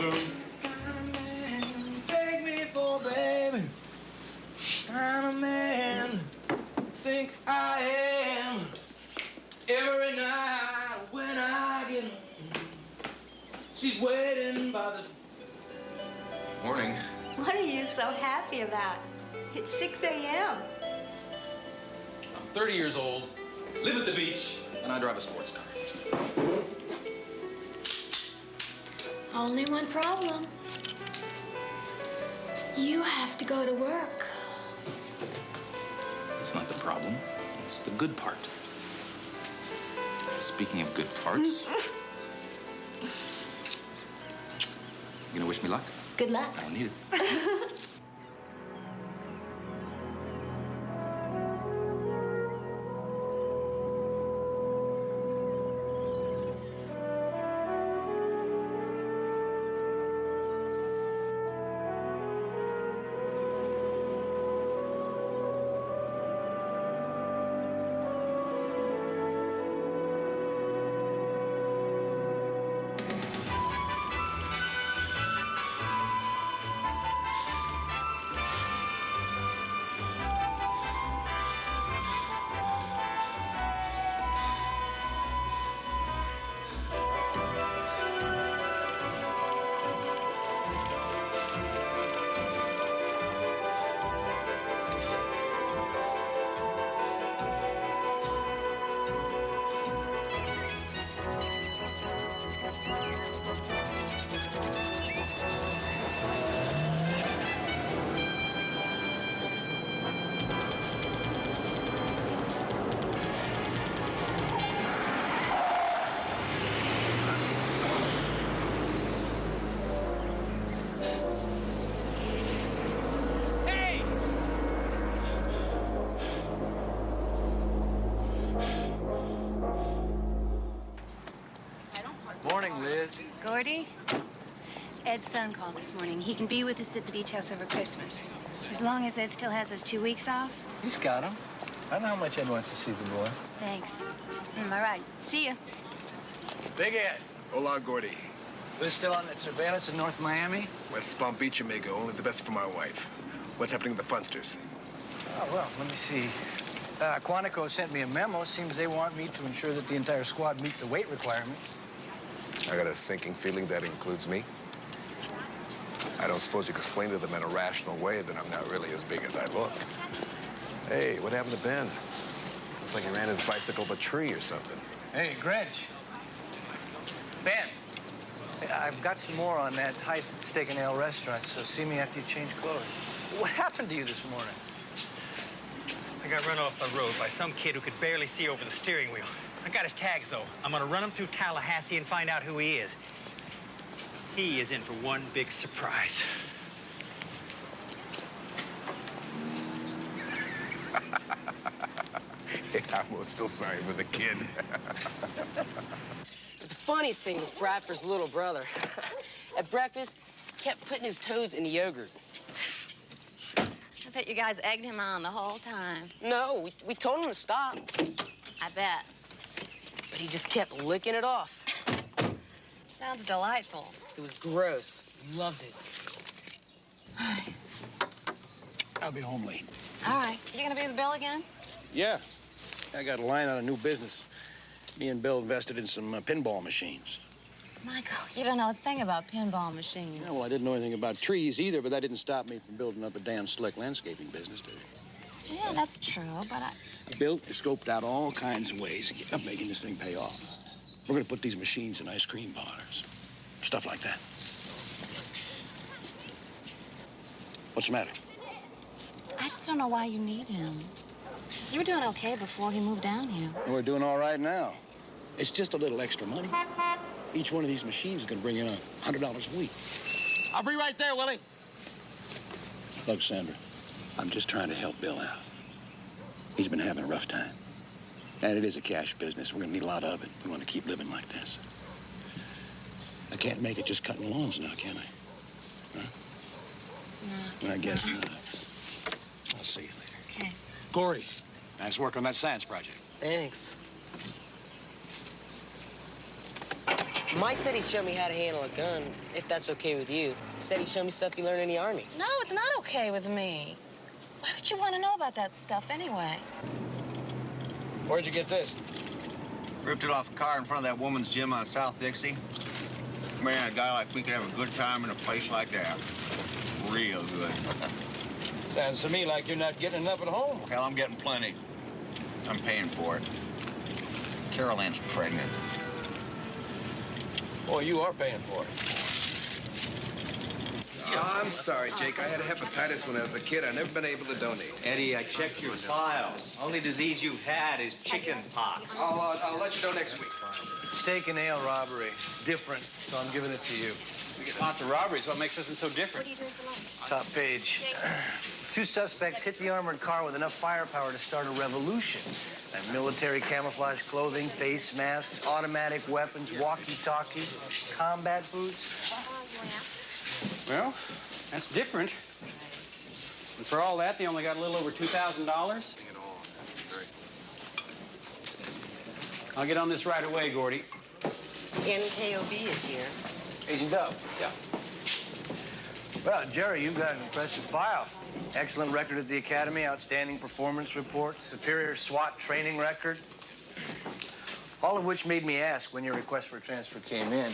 Kind of man you take me for, baby. Kind of man think I am. Every night when I get home, she's waiting by the... Morning. What are you so happy about? It's 6 a.m. I'm 30 years old, live at the beach, and I drive a sports car. Only one problem. You have to go to work. It's not the problem, it's the good part. Speaking of good parts, you gonna wish me luck? Good luck. I don't need it. Morning, Liz. Gordy? Ed's son called this morning. He can be with us at the beach house over Christmas. As long as Ed still has those 2 weeks off. He's got him. I know how much Ed wants to see the boy. Thanks. All right. See ya. Big Ed. Hola, Gordy. Liz still on that surveillance in North Miami? West Palm Beach, Jamaica. Only the best for my wife. What's happening to the funsters? Oh, well, let me see. Quantico sent me a memo. Seems they want me to ensure that the entire squad meets the weight requirements. I got a sinking feeling that includes me. I don't suppose you can explain to them in a rational way that I'm not really as big as I look. Hey, what happened to Ben? Looks like he ran his bicycle up a tree or something. Hey, Gretch. Ben, I've got some more on that heist at Steak and Ale restaurant, so see me after you change clothes. What happened to you this morning? I got run off the road by some kid who could barely see over the steering wheel. I got his tags, though. I'm gonna run him through Tallahassee and find out who he is. He is in for one big surprise. I almost feel sorry for the kid. But the funniest thing was Bradford's little brother. At breakfast, kept putting his toes in the yogurt. I bet you guys egged him on the whole time. No, we told him to stop. I bet. But he just kept licking it off. Sounds delightful. It was gross. He loved it. I'll be home late. All right. You gonna pay the bill again? Yeah. I got a line on a new business. Me and Bill invested in some pinball machines. Michael, you don't know a thing about pinball machines. Yeah, well, I didn't know anything about trees either, but that didn't stop me from building up a damn slick landscaping business, did it? Yeah, that's true, but I built and scoped out all kinds of ways to get up making this thing pay off. We're gonna put these machines in ice cream parlors. Stuff like that. What's the matter? I just don't know why you need him. You were doing okay before he moved down here. We're doing all right now. It's just a little extra money. Each one of these machines is gonna bring in $100 a week. I'll be right there, Willie. Look, Sandra, I'm just trying to help Bill out. He's been having a rough time. And it is a cash business. We're gonna need a lot of it. We want to keep living like this. I can't make it just cutting lawns now, can I? Huh? No, I guess not. I'll see you later. Okay. Corey, nice work on that science project. Thanks. Mike said he'd show me how to handle a gun, if that's okay with you. He said he'd show me stuff he learned in the Army. No, it's not okay with me. Why would you want to know about that stuff anyway? Where'd you get this? Ripped it off a car in front of that woman's gym on South Dixie. Man, a guy like me could have a good time in a place like that. Real good. Sounds to me like you're not getting enough at home. Hell, I'm getting plenty. I'm paying for it. Carol Ann's pregnant. Boy, you are paying for it. Oh, I'm sorry, Jake. I had hepatitis when I was a kid. I've never been able to donate. Eddie, I checked your files. Only disease you've had is chicken pox. I'll let you know next week. Steak and ale robbery. It's different, so I'm giving it to you. We get lots of robberies. What makes this one so different? What are you doing for lunch? Top page. 2 suspects hit the armored car with enough firepower to start a revolution. And military camouflage clothing, face masks, automatic weapons, walkie-talkies, combat boots. Well, that's different. And for all that, they only got a little over $2,000. I'll get on this right away, Gordy. NKOB is here. Agent Dove. Yeah. Well, Jerry, you've got an impressive file. Excellent record at the Academy, outstanding performance report, superior SWAT training record. All of which made me ask when your request for a transfer came in,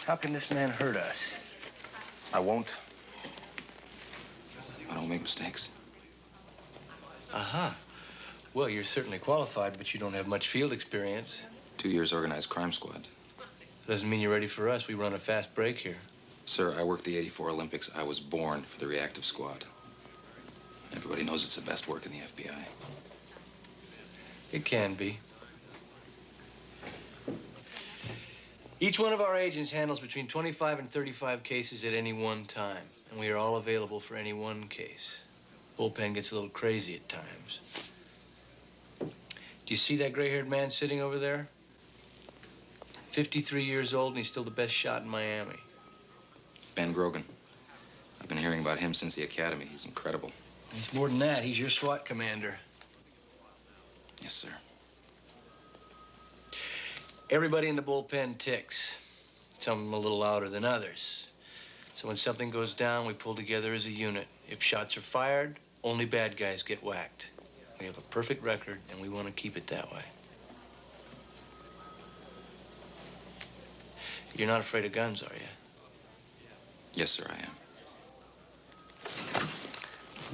how can this man hurt us? I won't. I don't make mistakes. Aha. Well, you're certainly qualified, but you don't have much field experience. 2 years organized crime squad. Doesn't mean you're ready for us. We run a fast break here. Sir, I worked the '84 Olympics. I was born for the reactive squad. Everybody knows it's the best work in the FBI. It can be. Each one of our agents handles between 25 and 35 cases at any one time, and we are all available for any one case. Bullpen gets a little crazy at times. Do you see that gray-haired man sitting over there? 53 years old, and he's still the best shot in Miami. Ben Grogan. I've been hearing about him since the Academy. He's incredible. He's more than that. He's your SWAT commander. Yes, sir. Everybody in the bullpen ticks. Some a little louder than others. So when something goes down, we pull together as a unit. If shots are fired, only bad guys get whacked. We have a perfect record, and we want to keep it that way. You're not afraid of guns, are you? Yes, sir, I am.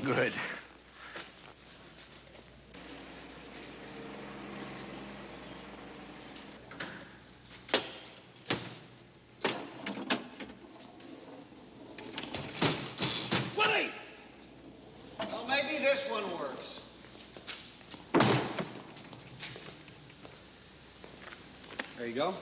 Good. Willie! Well, maybe this one works. There you go.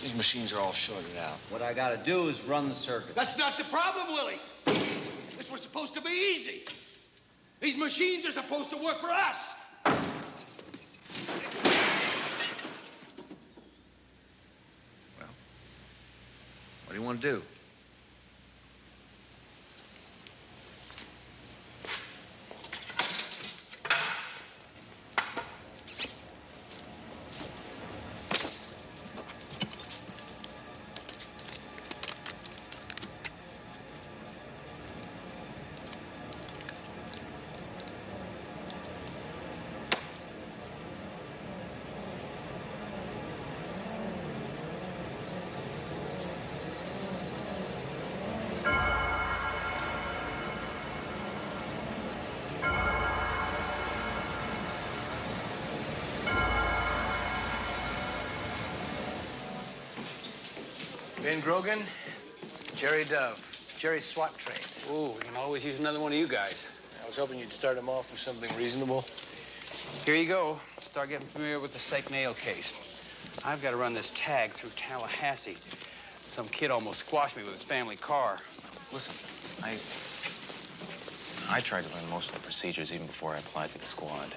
These machines are all shorted out. What I gotta do is run the circuit. That's not the problem, Willie. This was supposed to be easy. These machines are supposed to work for us. Well, what do you want to do? Ben Grogan, Jerry Dove. Jerry's SWAT trained. Ooh, we can always use another one of you guys. I was hoping you'd start him off with something reasonable. Here you go. Start getting familiar with the steak and ale case. I've got to run this tag through Tallahassee. Some kid almost squashed me with his family car. Listen, I tried to learn most of the procedures even before I applied to the squad.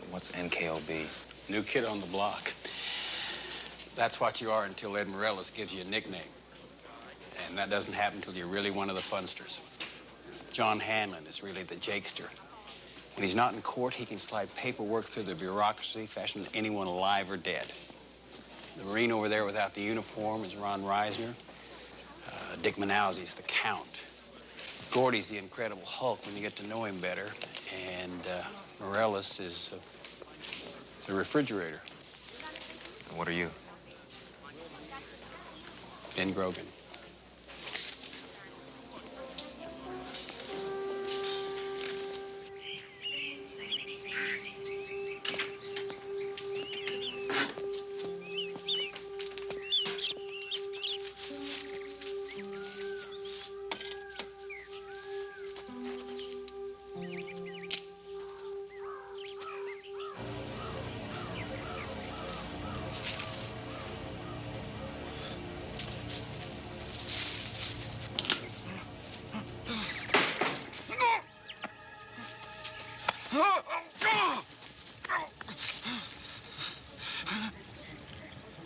What's NKOB? New kid on the block. That's what you are until Ed Morellis gives you a nickname. And that doesn't happen until you're really one of the funsters. John Hanlon is really the jakester. When he's not in court, he can slide paperwork through the bureaucracy faster than anyone alive or dead. The Marine over there without the uniform is Ron Reisner. Dick Manousy's the Count. Gordy's the Incredible Hulk when you get to know him better. And Morellis is the refrigerator. And what are you? Ben Grogan.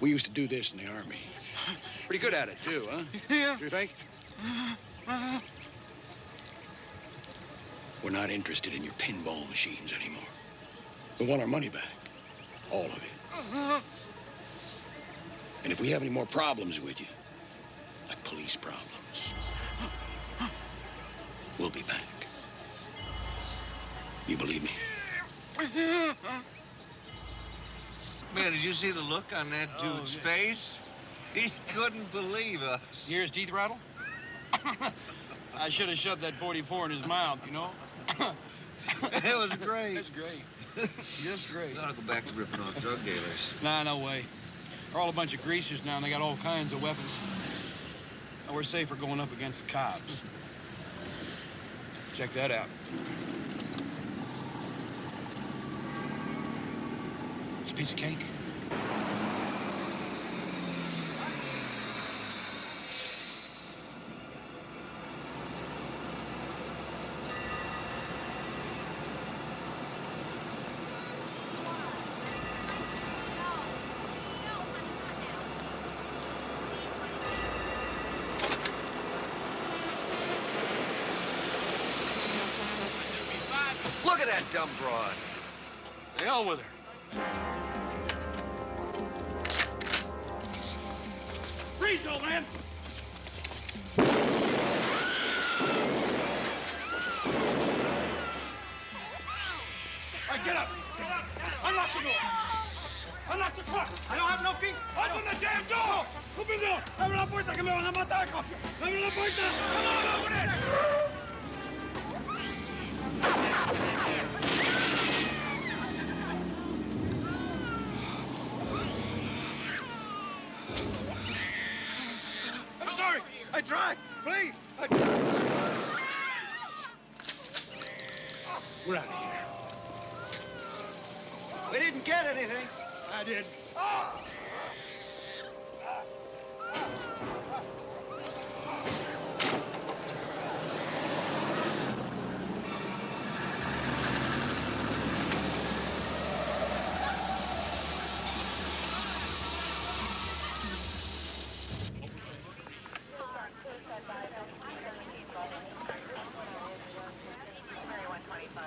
We used to do this in the Army. Pretty good at it, too, huh? Yeah. Do you think? We're not interested in your pinball machines anymore. We want our money back. All of it. And if we have any more problems with you, like police problems, we'll be back. You believe me? Man, did you see the look on that dude's face? He couldn't believe us. You hear his teeth rattle? I should have shoved that 44 in his mouth, you know? It was great. That's great. Just great. We ought to go back to ripping off drug dealers. Nah, no way. They're all a bunch of greasers now, and they got all kinds of weapons. Now, we're safer going up against the cops. Check that out. It's a piece of cake. Look at that dumb broad. The hell with her. Freeze, old man! All right, get up! Unlock the door! Unlock the truck! I don't have no key! Open the damn door! Open the door! Abre la puerta que me van a matar, coño! Abre la puerta! Come on, open it! I'm sorry! I tried! Please! We're out of here. We didn't get anything. I did.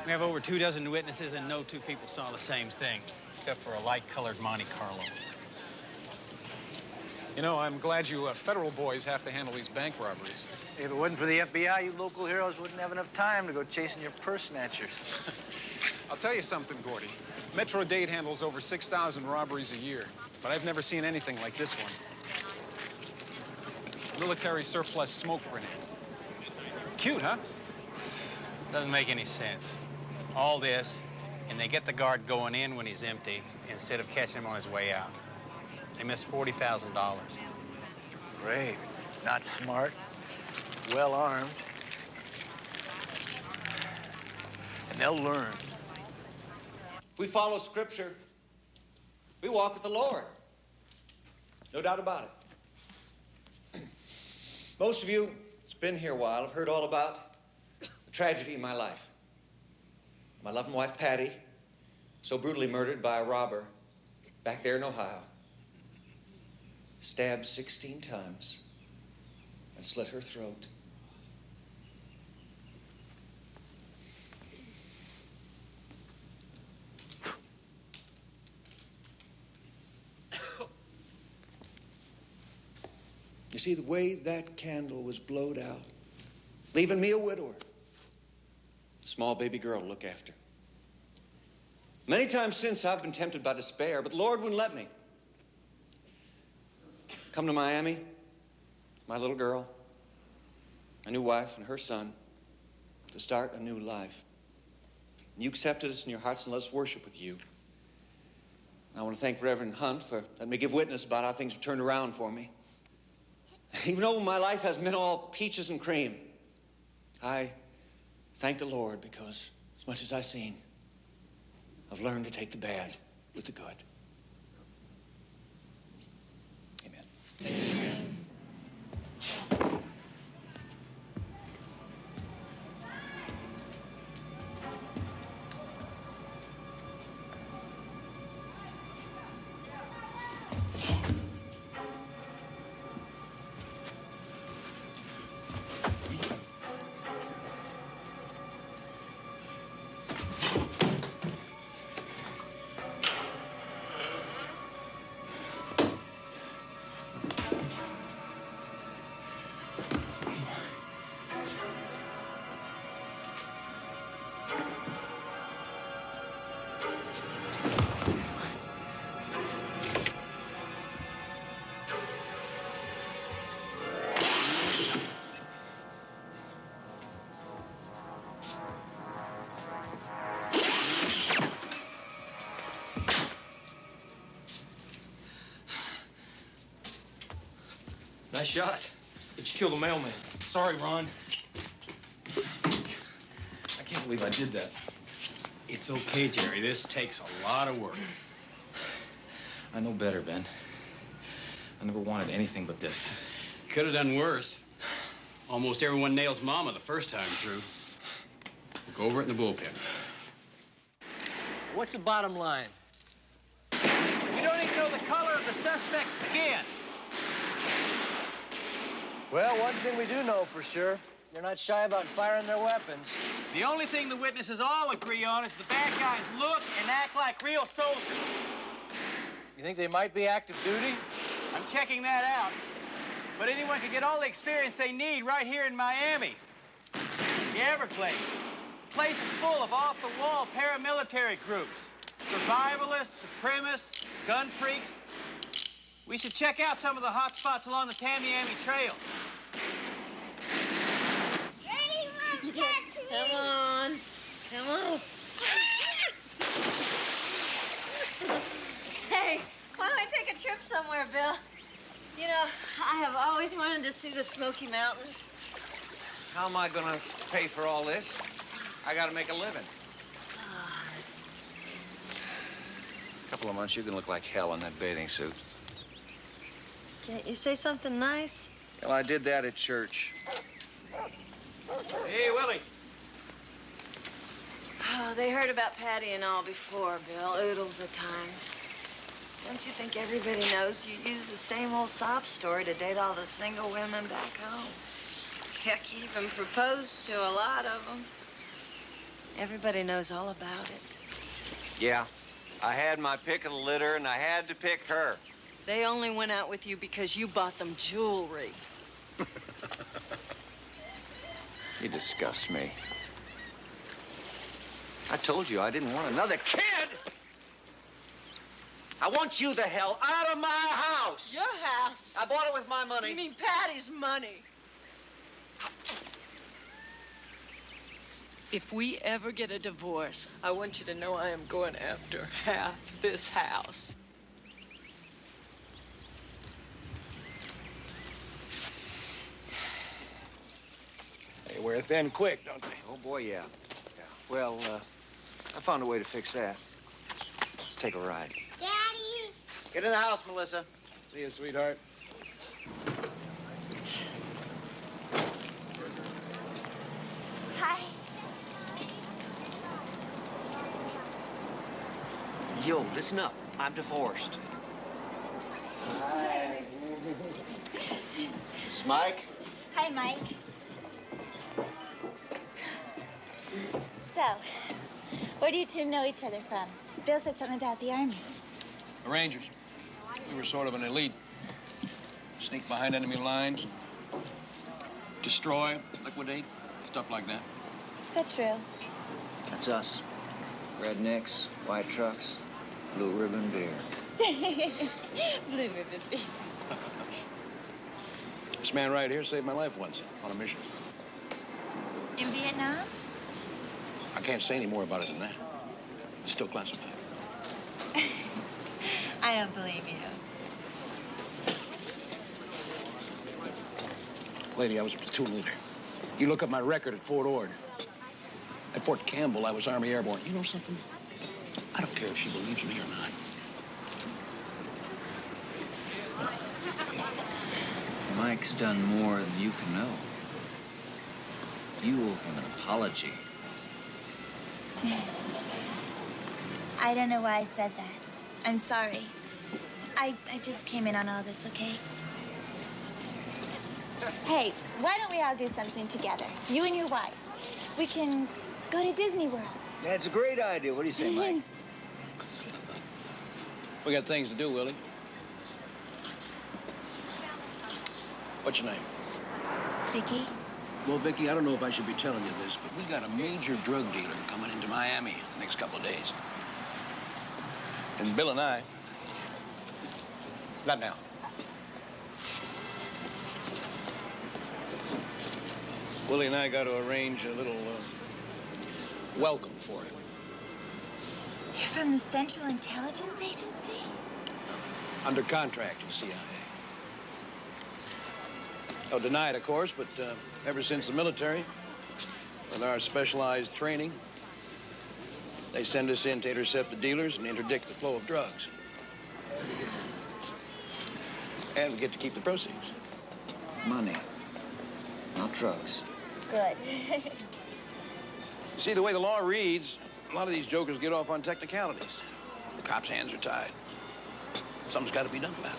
We have over 24 witnesses, and no two people saw the same thing, except for a light-colored Monte Carlo. You know, I'm glad you federal boys have to handle these bank robberies. If it wasn't for the FBI, you local heroes wouldn't have enough time to go chasing your purse snatchers. I'll tell you something, Gordy. Metro-Dade handles over 6,000 robberies a year, but I've never seen anything like this one. Military surplus smoke grenade. Cute, huh? Doesn't make any sense. All this, and they get the guard going in when he's empty instead of catching him on his way out. They missed $40,000. Great. Not smart. Well armed. And they'll learn. If we follow Scripture, we walk with the Lord. No doubt about it. Most of you that's been here a while have heard all about the tragedy in my life. My loving wife, Patty, so brutally murdered by a robber back there in Ohio. Stabbed 16 times and slit her throat. You see, the way that candle was blowed out, leaving me a widower, small baby girl to look after. Many times since, I've been tempted by despair, but the Lord wouldn't let me. Come to Miami, my little girl, my new wife and her son, to start a new life. And you accepted us in your hearts and let us worship with you. And I want to thank Reverend Hunt for letting me give witness about how things have turned around for me. Even though my life hasn't been all peaches and cream, I thank the Lord because as much as I've seen, I've learned to take the bad with the good. Amen. Amen. Nice shot. But you killed the mailman. Sorry, Ron. I can't believe I did that. It's okay, Jerry. This takes a lot of work. I know better, Ben. I never wanted anything but this. Could have done worse. Almost everyone nails Mama the first time through. Look over it in the bullpen. What's the bottom line? You don't even know the color of the suspect's skin. Well, one thing we do know for sure, they're not shy about firing their weapons. The only thing the witnesses all agree on is the bad guys look and act like real soldiers. You think they might be active duty? I'm checking that out. But anyone can get all the experience they need right here in Miami. The Everglades. The place is full of off-the-wall paramilitary groups. Survivalists, supremacists, gun freaks. We should check out some of the hot spots along the Tamiami Trail. Come on. Come on. Hey, why don't we take a trip somewhere, Bill? You know, I have always wanted to see the Smoky Mountains. How am I gonna pay for all this? I gotta make a living. A couple of months, you can look like hell in that bathing suit. Can't you say something nice? Well, I did that at church. Hey, Willie. Oh, they heard about Patty and all before, Bill. Oodles at times. Don't you think everybody knows you use the same old sob story to date all the single women back home? Heck, you even proposed to a lot of them. Everybody knows all about it. Yeah, I had my pick of the litter, and I had to pick her. They only went out with you because you bought them jewelry. You disgust me. I told you I didn't want another kid! I want you the hell out of my house! Your house? I bought it with my money. You mean Patty's money? If we ever get a divorce, I want you to know I am going after half this house. They wear thin quick, don't they? Oh, boy, yeah. Well, I found a way to fix that. Let's take a ride. Daddy! Get in the house, Melissa. See you, sweetheart. Hi. Yo, listen up. I'm divorced. Hi. It's Mike. Hi, Hi, Mike. So, where do you two know each other from? Bill said something about the Army. The Rangers. We were sort of an elite. Sneak behind enemy lines, destroy, liquidate, stuff like that. Is that true? That's us. Rednecks, white trucks, blue ribbon beer. Blue ribbon beer. This man right here saved my life once on a mission. In Vietnam? I can't say any more about it than that. It's still classified. I don't believe you. Lady, I was a platoon leader. You look up my record at Fort Ord. At Fort Campbell, I was Army Airborne. You know something? I don't care if she believes me or not. Mike's done more than you can know. You owe him an apology. I don't know why I said that. I'm sorry. I just came in on all this, okay? Hey, why don't we all do something together? You and your wife. We can go to Disney World. That's a great idea. What do you say, Mike? We got things to do, Willie. What's your name? Vicky? Well, Vicky, I don't know if I should be telling you this, but we got a major drug dealer coming into Miami the next couple of days. And Bill and I... Not now. Willie and I got to arrange a little welcome for him. You're from the Central Intelligence Agency? Under contract to the CIA. Oh, denied, of course, but ever since the military, with our specialized training, they send us in to intercept the dealers and interdict the flow of drugs. And we get to keep the proceeds. Money, not drugs. Good. See, the way the law reads, a lot of these jokers get off on technicalities. The cops' hands are tied. Something's got to be done about it.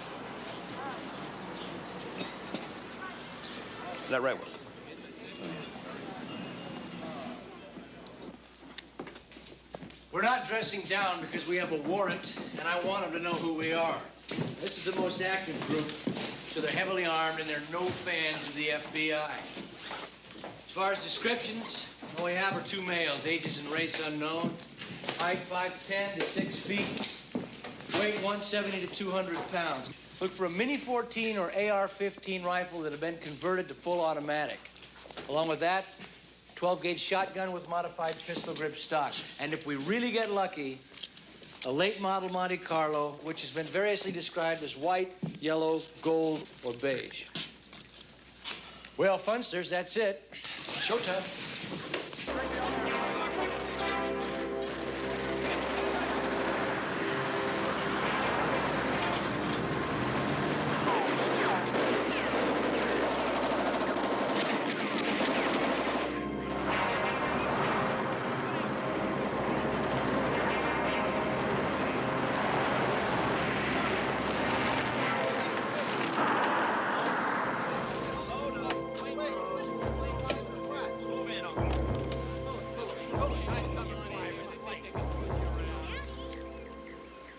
Is that right, Will? We're not dressing down because we have a warrant, and I want them to know who we are. This is the most active group, so they're heavily armed and they're no fans of the FBI. As far as descriptions, all we have are two males, ages and race unknown, height 5'10" to 6 feet, weight 170 to 200 pounds. Look for a Mini 14 or AR-15 rifle that have been converted to full automatic. Along with that, 12-gauge shotgun with modified pistol grip stock. And if we really get lucky, a late model Monte Carlo, which has been variously described as white, yellow, gold, or beige. Well, funsters, that's it. Showtime.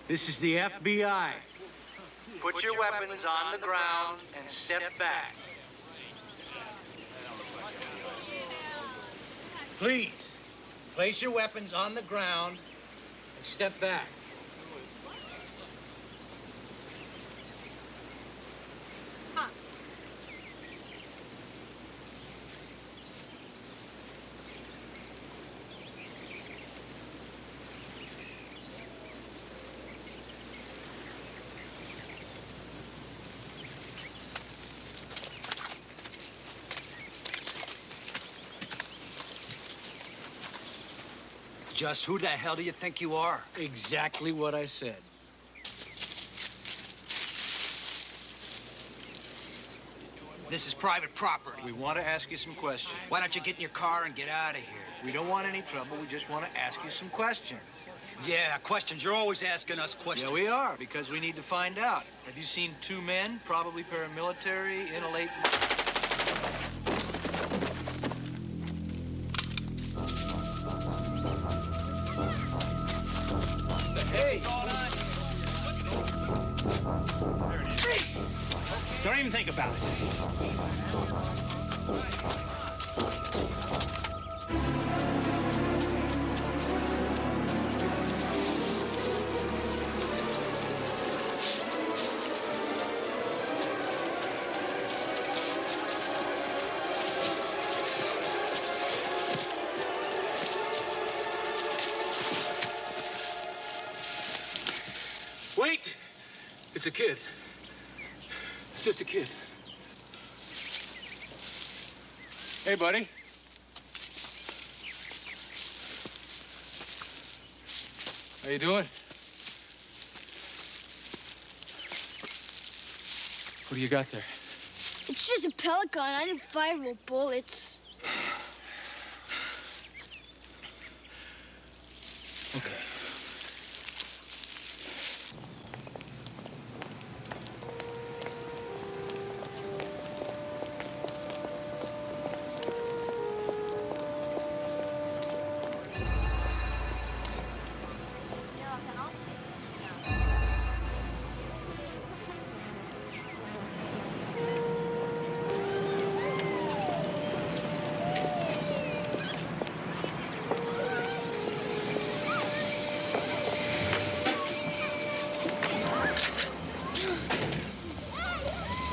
This is the FBI. Put your weapons on the ground and step back. Please, place your weapons on the ground and step back. Just who the hell do you think you are? Exactly what I said. This is private property. We want to ask you some questions. Why don't you get in your car and get out of here? We don't want any trouble. We just want to ask you some questions. Yeah, questions. You're always asking us questions. Yeah, we are, because we need to find out. Have you seen two men, probably paramilitary, in a late... Hey! Don't even think about it. Wait! It's a kid. It's just a kid. Hey, buddy. How you doing? What do you got there? It's just a pellet gun. I didn't fire no bullets. Okay.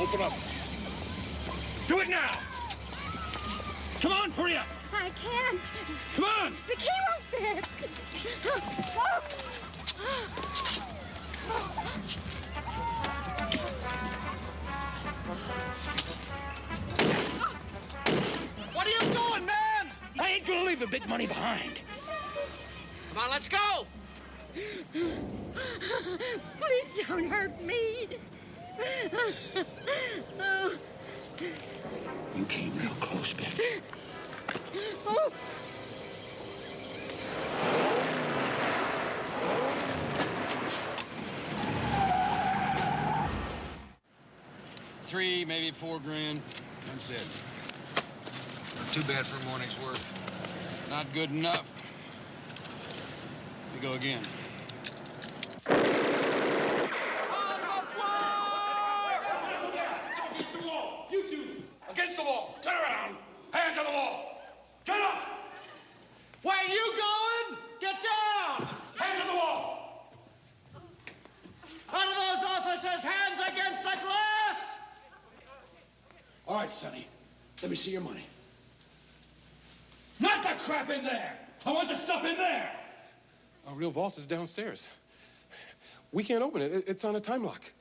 Open up. Do it now! Come on, hurry up! I can't. Come on! The key won't fit. What are you doing, man? I ain't gonna leave the big money behind. Come on, let's go! Please don't hurt me. Oh. You came real close, bitch. Oh. $3, maybe $4 grand. That's it. Not too bad for a morning's work. Not good enough. We go again. Against the wall! You two! Against the wall! Turn around! Hands on the wall! Get up! Where are you going? Get down! Hands on the wall! Out of those officers' hands against the glass! All right, Sonny. Let me see your money. Not the crap in there! I want the stuff in there! Our real vault is downstairs. We can't open it. It's on a time lock.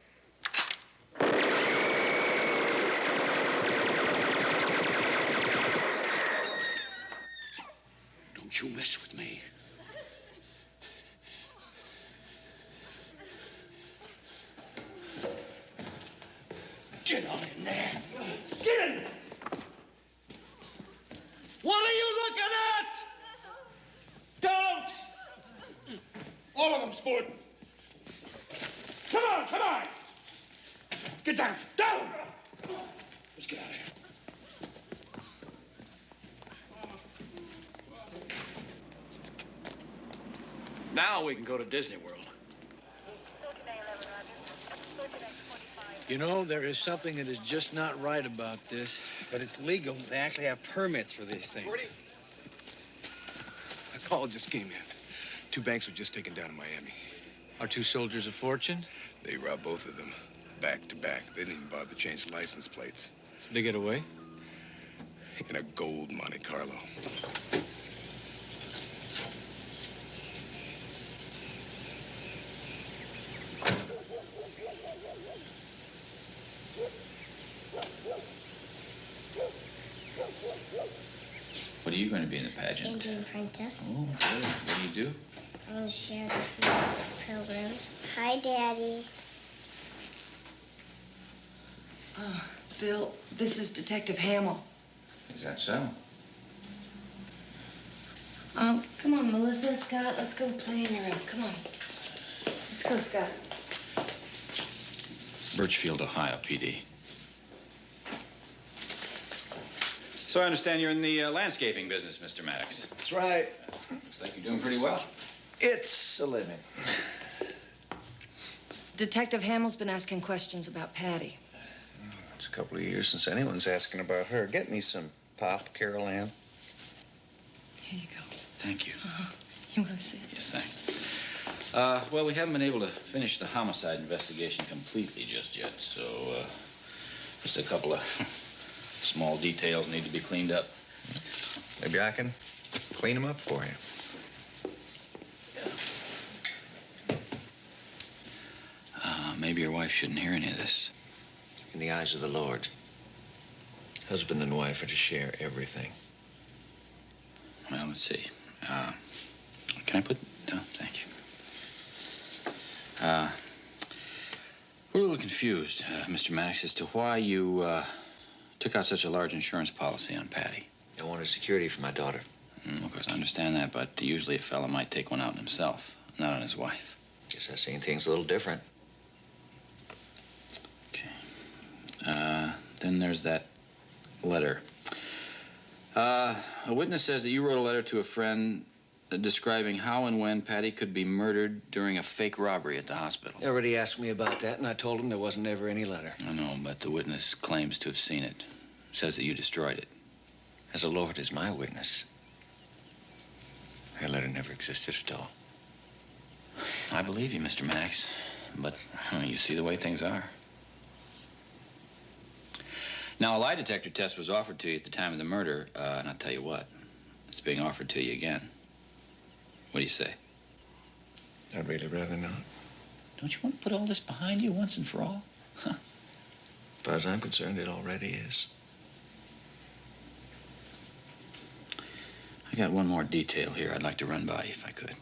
Don't you mess with me. Get on in there! Get in! What are you looking at? Don't! All of them, Sport! Come on, come on! Get down! Down! Let's get out of here. Now we can go to Disney World. You know, there is something that is just not right about this. But it's legal. They actually have permits for these things. Gordy? A call just came in. 2 banks were just taken down in Miami. Our 2 soldiers of fortune? They robbed both of them, back to back. They didn't even bother to change the license plates. Did they get away? In a gold Monte Carlo. What are you going to be in the pageant? Indian princess. Oh, really? What do you do? I'm going to share the food with pilgrims. Hi, Daddy. Oh, Bill, this is Detective Hamill. Is that so? Come on, Melissa, Scott, let's go play in your room. Come on. Let's go, Scott. Birchfield, Ohio, PD. So I understand you're in the landscaping business, Mr. Maddox. That's right. Looks like you're doing pretty well. It's a living. Detective Hamill's been asking questions about Patty. It's a couple of years since anyone's asking about her. Get me some pop, Carol Ann. Here you go. Thank you. You want to see it? Yes, thanks. Well, we haven't been able to finish the homicide investigation completely just yet, so just a couple of small details need to be cleaned up. Maybe I can clean them up for you. Maybe your wife shouldn't hear any of this. In the eyes of the Lord, husband and wife are to share everything. Well, let's see. Can I put... thank you. We're a little confused, Mr. Maddox, as to why you took out such a large insurance policy on Patty. I wanted security for my daughter. Of course, I understand that, but usually a fella might take one out on himself, not on his wife. Guess I've seen things a little different. Then there's that letter. A witness says that you wrote a letter to a friend describing how and when Patty could be murdered during a fake robbery at the hospital. He already asked me about that, and I told him there wasn't ever any letter. I know, but the witness claims to have seen it. Says that you destroyed it. As the Lord is my witness, her letter never existed at all. I believe you, Mr. Maddox, but you see the way things are. Now, a lie detector test was offered to you at the time of the murder, and I'll tell you what, it's being offered to you again. What do you say? I'd really rather not. Don't you want to put all this behind you once and for all? As far as I'm concerned, it already is. I got one more detail here I'd like to run by you if I could.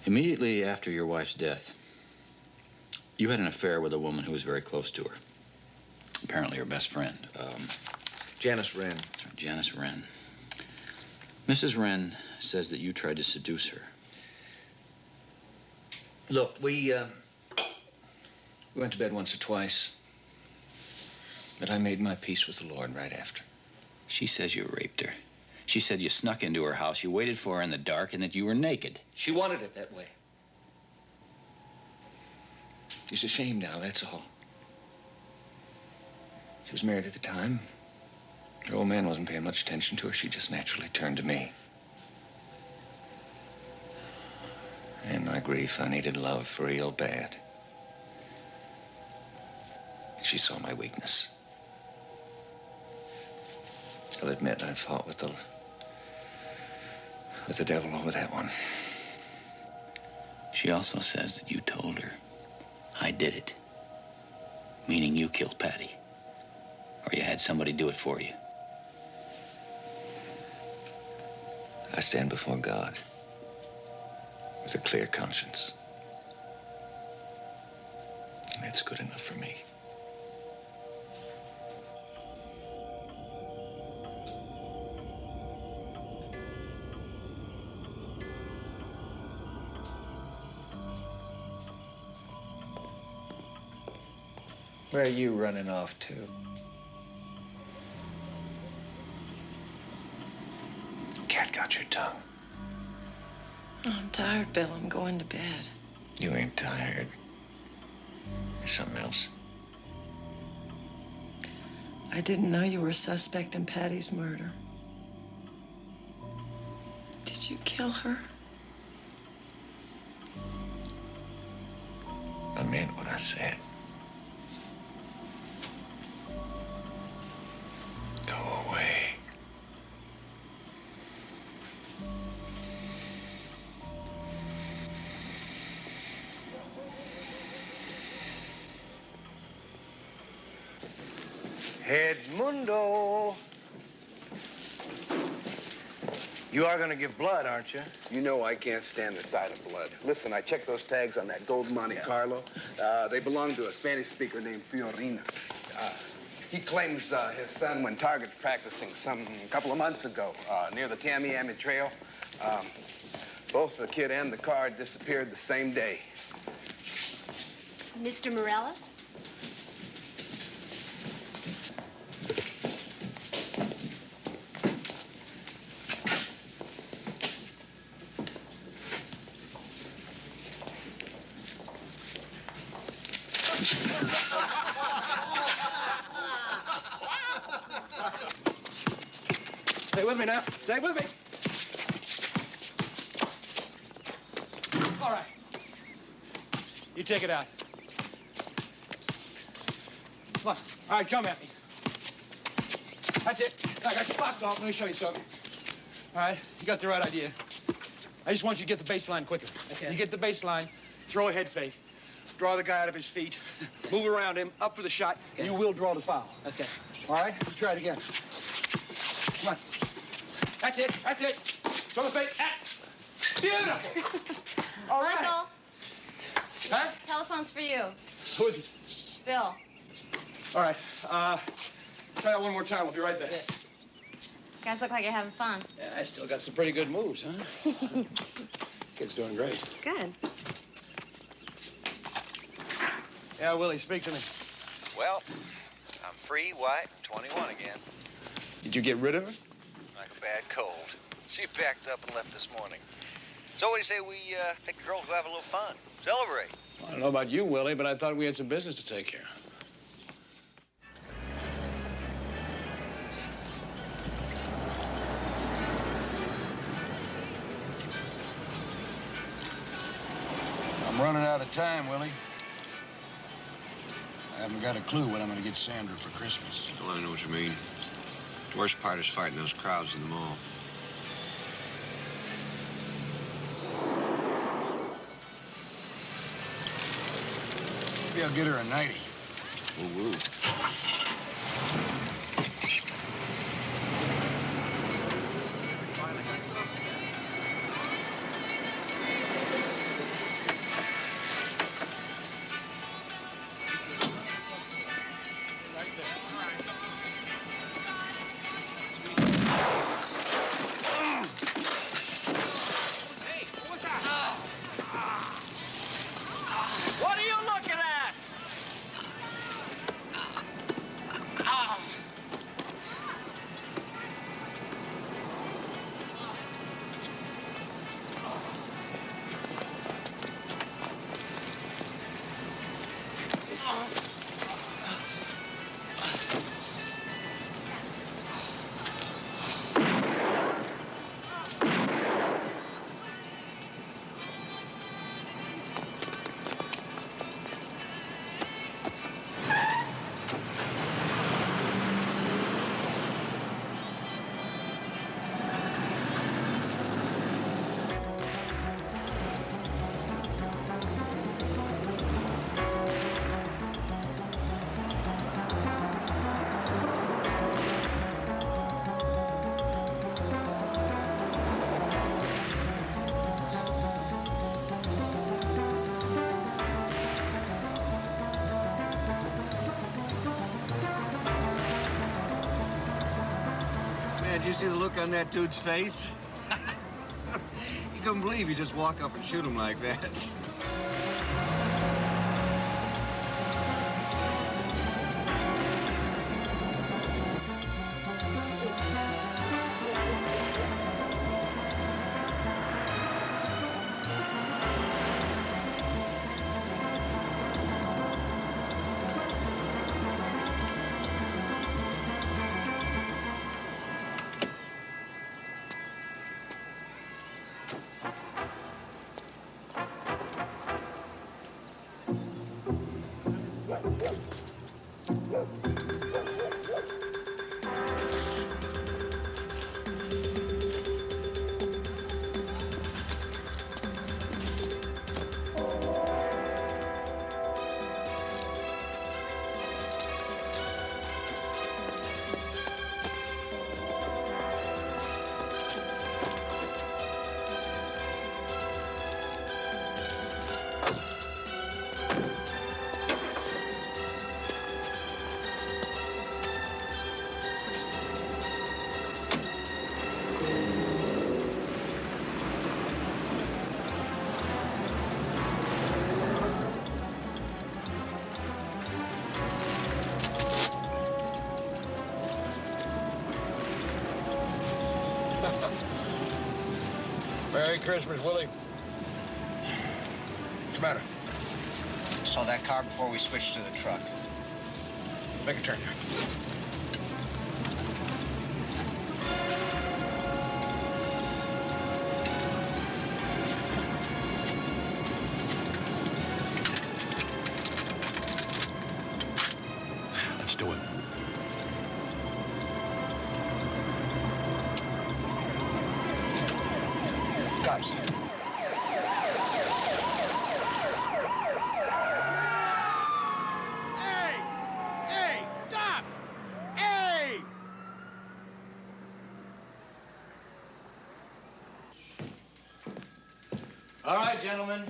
Immediately after your wife's death, you had an affair with a woman who was very close to her. Apparently her best friend. Janice Wren. That's right, Janice Wren. Mrs. Wren says that you tried to seduce her. Look, we went to bed once or twice, but I made my peace with the Lord right after. She says you raped her. She said you snuck into her house, you waited for her in the dark, and that you were naked. She wanted it that way. She's ashamed now, that's all. She was married at the time. Her old man wasn't paying much attention to her. She just naturally turned to me. In my grief, I needed love real bad. She saw my weakness. I'll admit I fought with the devil over that one. She also says that you told her, I did it. Meaning you killed Patty. Or you had somebody do it for you. I stand before God with a clear conscience. And it's good enough for me. Where are you running off to? Cat got your tongue. I'm tired, Bill. I'm going to bed. You ain't tired. It's something else. I didn't know you were a suspect in Patty's murder. Did you kill her? I meant what I said. Go away. Edmundo. You are going to give blood, aren't you? You know I can't stand the sight of blood. Listen, I checked those tags on that gold Monte Carlo. They belong to a Spanish speaker named Fiorina. He claims his son went target practicing a couple of months ago near the Tamiami Trail. Both the kid and the car disappeared the same day. Mr. Morales? with me now. Stay with me. All right. You take it out. Come on. All right, come at me. That's it. I got you locked off. Let me show you something. All right, you got the right idea. I just want you to get the baseline quicker. Okay. You get the baseline, throw a head fake, draw the guy out of his feet, move around him, up for the shot, and you will draw the foul. Okay. All right, you try it again. Come on. That's it, that's it. Throw the fake. Beautiful. All right. Michael. Huh? Telephone's for you. Who is it? Bill. All right, try that one more time. We'll be right back. You guys look like you're having fun. Yeah, I still got some pretty good moves, huh? Kid's doing great. Good. Yeah, Willie, speak to me. Well, I'm free, white, 21 again. Did you get rid of her? Like a bad cold. She packed up and left this morning. So what do you say we take the girls to have a little fun? Celebrate. I don't know about you, Willie, but I thought we had some business to take care of. I'm running out of time, Willie. I haven't got a clue what I'm going to get Sandra for Christmas. Well, I know what you mean. The worst part is fighting those crowds in the mall. Maybe I'll get her a nightie. Ooh, ooh. What are you looking at? Man, did you see the look on that dude's face? You couldn't believe you just walk up and shoot him like that. Merry Christmas, Willie. What's the matter? Saw that car before we switched to the truck. Make a turn here. Cops. Hey! Hey, stop! Hey! All right, gentlemen.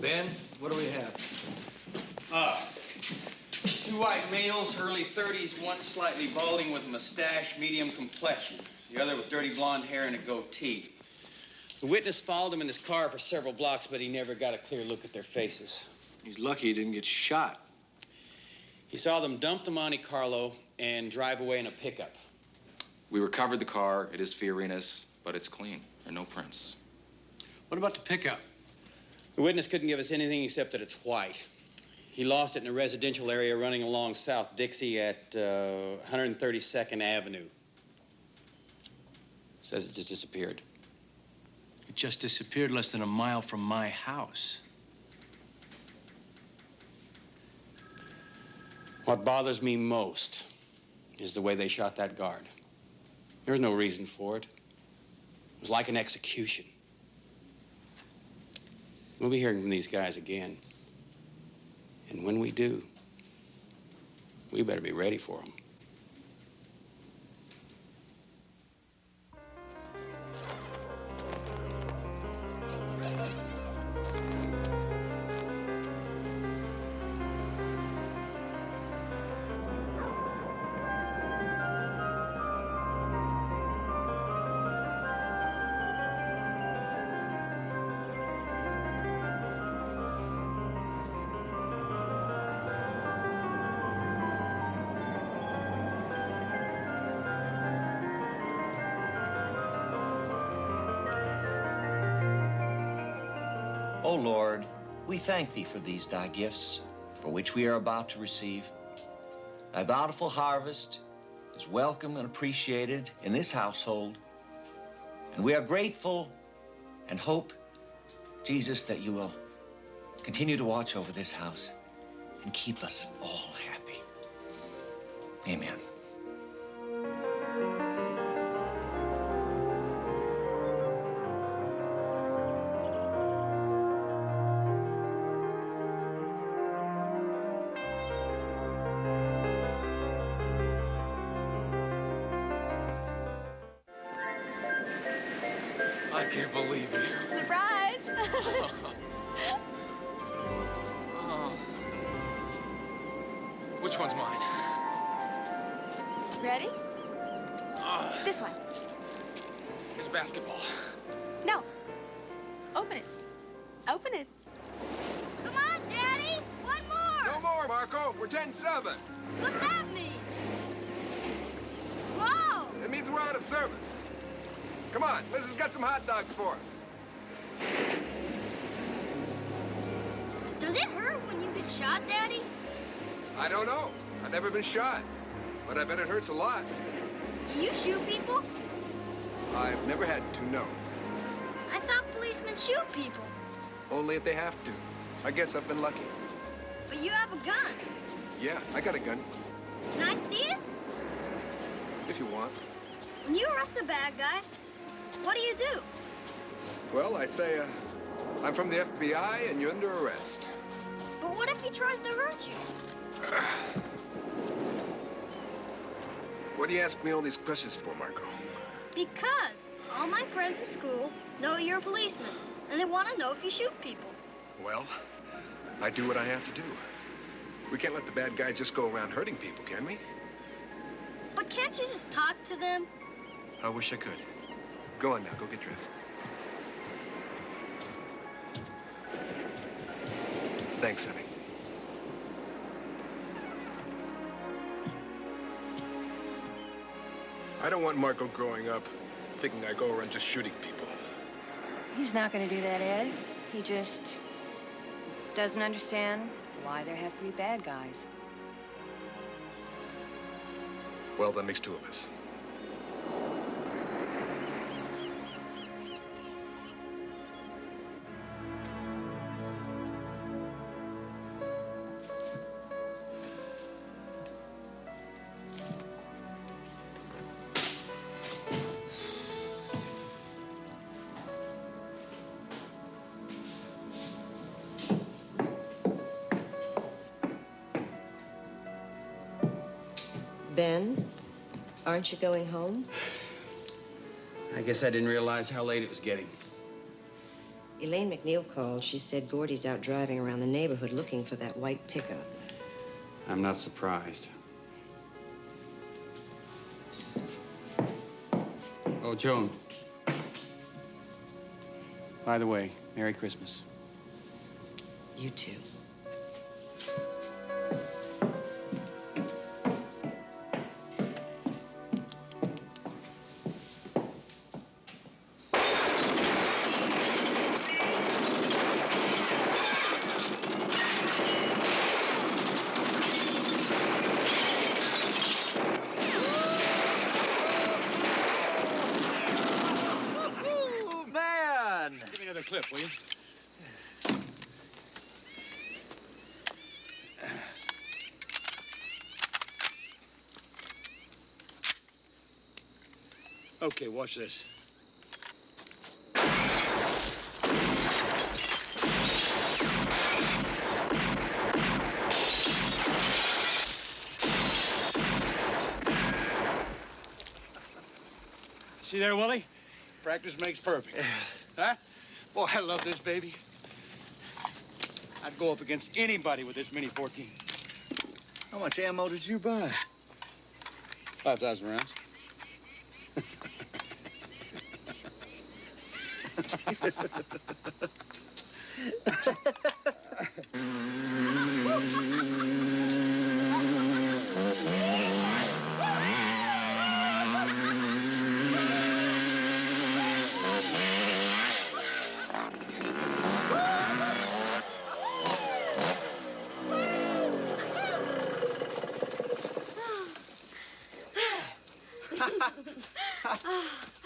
Ben, what do we have? Two white males, early 30s, one slightly balding with a mustache, medium complexion. The other with dirty blonde hair and a goatee. The witness followed him in his car for several blocks, but he never got a clear look at their faces. He's lucky he didn't get shot. He saw them dump the Monte Carlo and drive away in a pickup. We recovered the car. It is Fiorina's, but it's clean. There are no prints. What about the pickup? The witness couldn't give us anything except that it's white. He lost it in a residential area running along South Dixie at 132nd Avenue. Says it just disappeared. It just disappeared less than a mile from my house. What bothers me most is the way they shot that guard. There's no reason for it. It was like an execution. We'll be hearing from these guys again. And when we do, we better be ready for them. O Lord, we thank thee for these thy gifts, for which we are about to receive. Thy bountiful harvest is welcome and appreciated in this household, and we are grateful and hope, Jesus, that you will continue to watch over this house and keep us all happy. Amen. I can't believe you. Surprise! Oh. Which one's mine? Ready? This one. It's basketball. No. Open it. Open it. Come on, Daddy! One more! No more, Marco. We're 10-7. What's that mean? Whoa! It means we're out of service. Come on, Liz has got some hot dogs for us. Does it hurt when you get shot, Daddy? I don't know. I've never been shot, but I bet it hurts a lot. Do you shoot people? I've never had to, no. I thought policemen shoot people. Only if they have to. I guess I've been lucky. But you have a gun. Yeah, I got a gun, Can I see it? if you want. When you arrest a bad guy, what do you do? Well, I say, I'm from the FBI and you're under arrest. But what if he tries to hurt you? What do you ask me all these questions for, Marco? Because all my friends in school know you're a policeman, and they want to know if you shoot people. Well, I do what I have to do. We can't let the bad guys just go around hurting people, can we? But can't you just talk to them? I wish I could. Go on now, go get dressed. Thanks, honey. I don't want Marco growing up thinking I go around just shooting people. He's not going to do that, Ed. He just doesn't understand why there have to be bad guys. Well, that makes two of us. Ben, aren't you going home? I guess I didn't realize how late it was getting. Elaine McNeil called. She said Gordy's out driving around the neighborhood looking for that white pickup. I'm not surprised. Oh, Joan. By the way, Merry Christmas. You too. Give me another clip, will you? Okay, watch this. See there, Willie? Practice makes perfect. Huh? Boy, I love this baby. I'd go up against anybody with this Mini 14. How much ammo did you buy? 5,000 rounds.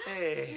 Hey.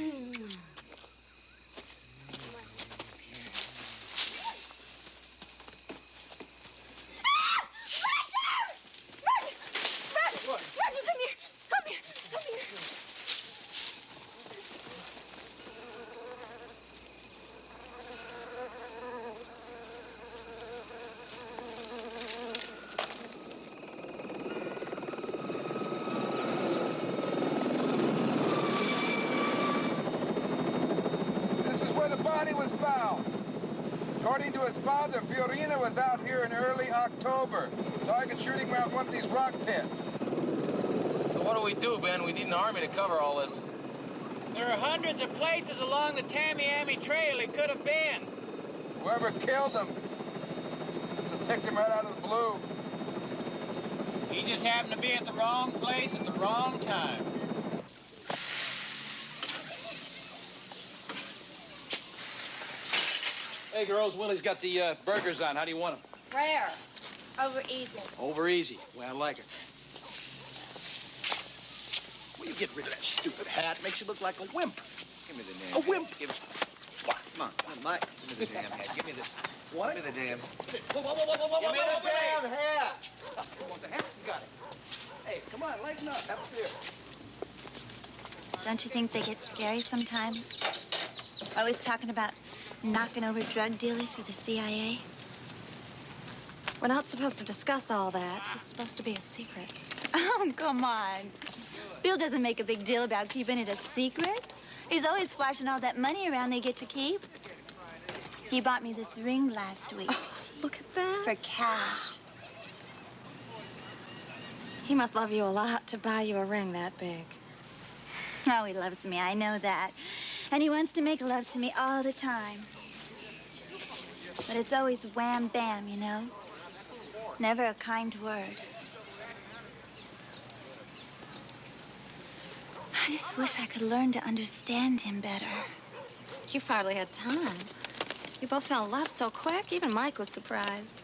Was found. According to his father, Fiorina was out here in early October. Target shooting around one of these rock pits. So what do we do, Ben? We need an army to cover all this. There are hundreds of places along the Tamiami Trail he could have been. Whoever killed him must have picked him right out of the blue. He just happened to be at the wrong place at the wrong time. Hey, girls, Willie's got the burgers on. How do you want them? Rare. Over easy. Over easy. Well, I like it. Will you get rid of that stupid hat? Makes you look like a wimp. Give me the damn A wimp? Give me... Come on, Mike. Give me the damn hat. Give me the... What? Give me the damn... Whoa, whoa, whoa, whoa, whoa, Give me whoa, the damn hat. You want the hat? You got it. Hey, come on, lighten up. Have a beer. Don't you think they get scary sometimes? Always talking about knocking over drug dealers for the CIA. We're not supposed to discuss all that. It's supposed to be a secret. Oh, come on. Bill doesn't make a big deal about keeping it a secret. He's always flashing all that money around they get to keep. He bought me this ring last week. Oh, look at that. For cash. He must love you a lot to buy you a ring that big. Oh, he loves me, I know that. And he wants to make love to me all the time. But it's always wham bam, you know? Never a kind word. I just wish I could learn to understand him better. You've hardly had time. You both fell in love so quick, even Mike was surprised.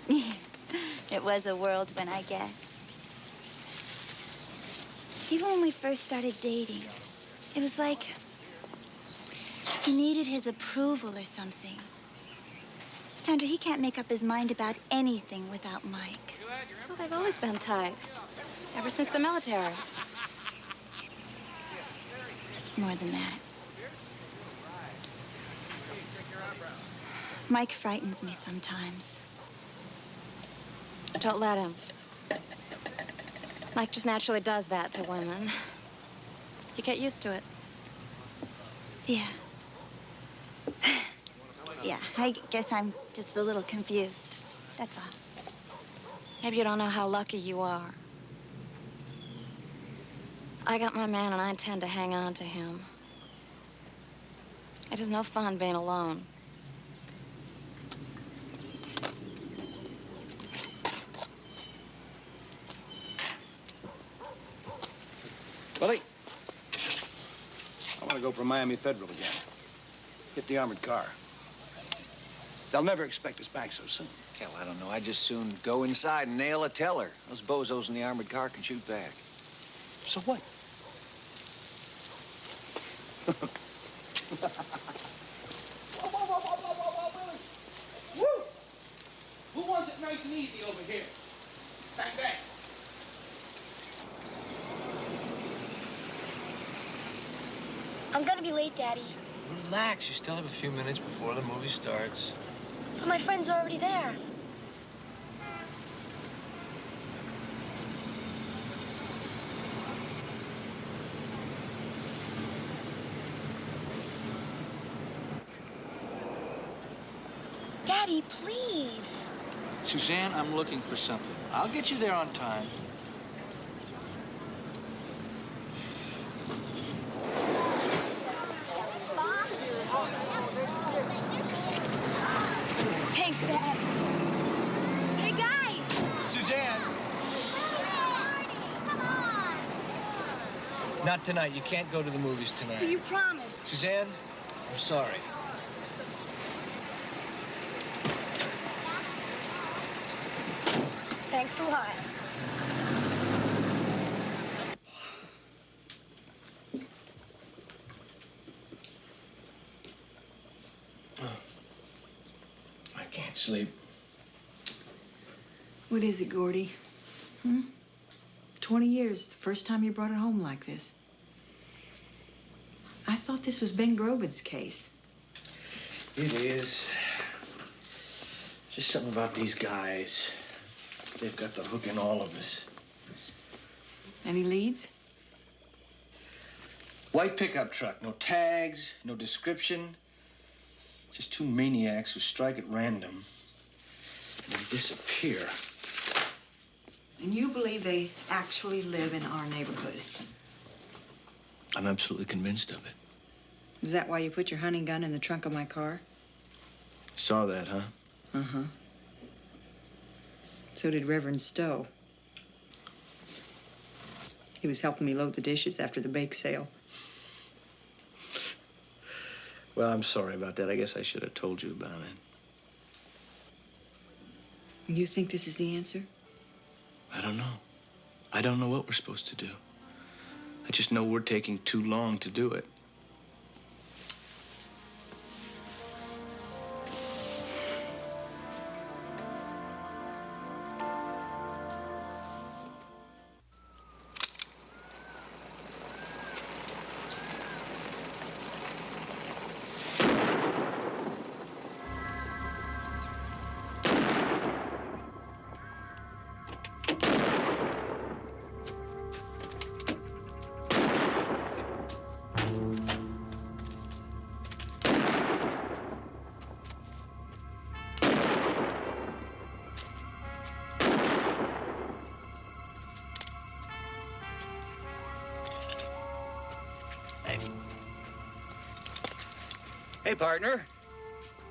It was a whirlwind, I guess. Even when we first started dating, it was like he needed his approval or something. Sandra, he can't make up his mind about anything without Mike. Well, they've always been tight, ever since the military. It's more than that. Mike frightens me sometimes. Don't let him. Mike just naturally does that to women. You get used to it. Yeah. Yeah, I guess I'm just a little confused. That's all. Maybe you don't know how lucky you are. I got my man, and I intend to hang on to him. It is no fun being alone. Willie, I want to go for Miami Federal again. Hit the armored car. They'll never expect us back so soon. Hell, I don't know. I'd just soon go inside and nail a teller. Those bozos in the armored car can shoot back. So what? Whoa, Willie! Woo! Who wants it nice and easy over here? Bang, bang. I'm gonna be late, Daddy. Relax, you still have a few minutes before the movie starts. But my friend's already there. Daddy, please. Suzanne, I'm looking for something. I'll get you there on time. Thanks, Dad. Hey, guys! Suzanne! Come on! Not tonight. You can't go to the movies tonight. But you promised. Suzanne, I'm sorry. Thanks a lot. I can't sleep. What is it, Gordy? 20 years. It's the first time you brought it home like this. I thought this was Ben Grogan's case. It is. Just something about these guys. They've got the hook in all of us. Any leads? White pickup truck. No tags, no description. Just two maniacs who strike at random and then disappear. And you believe they actually live in our neighborhood? I'm absolutely convinced of it. Is that why you put your hunting gun in the trunk of my car? Saw that, huh? Uh-huh. So did Reverend Stowe. He was helping me load the dishes after the bake sale. Well, I'm sorry about that. I guess I should have told you about it. You think this is the answer? I don't know. I don't know what we're supposed to do. I just know we're taking too long to do it. Hey, partner.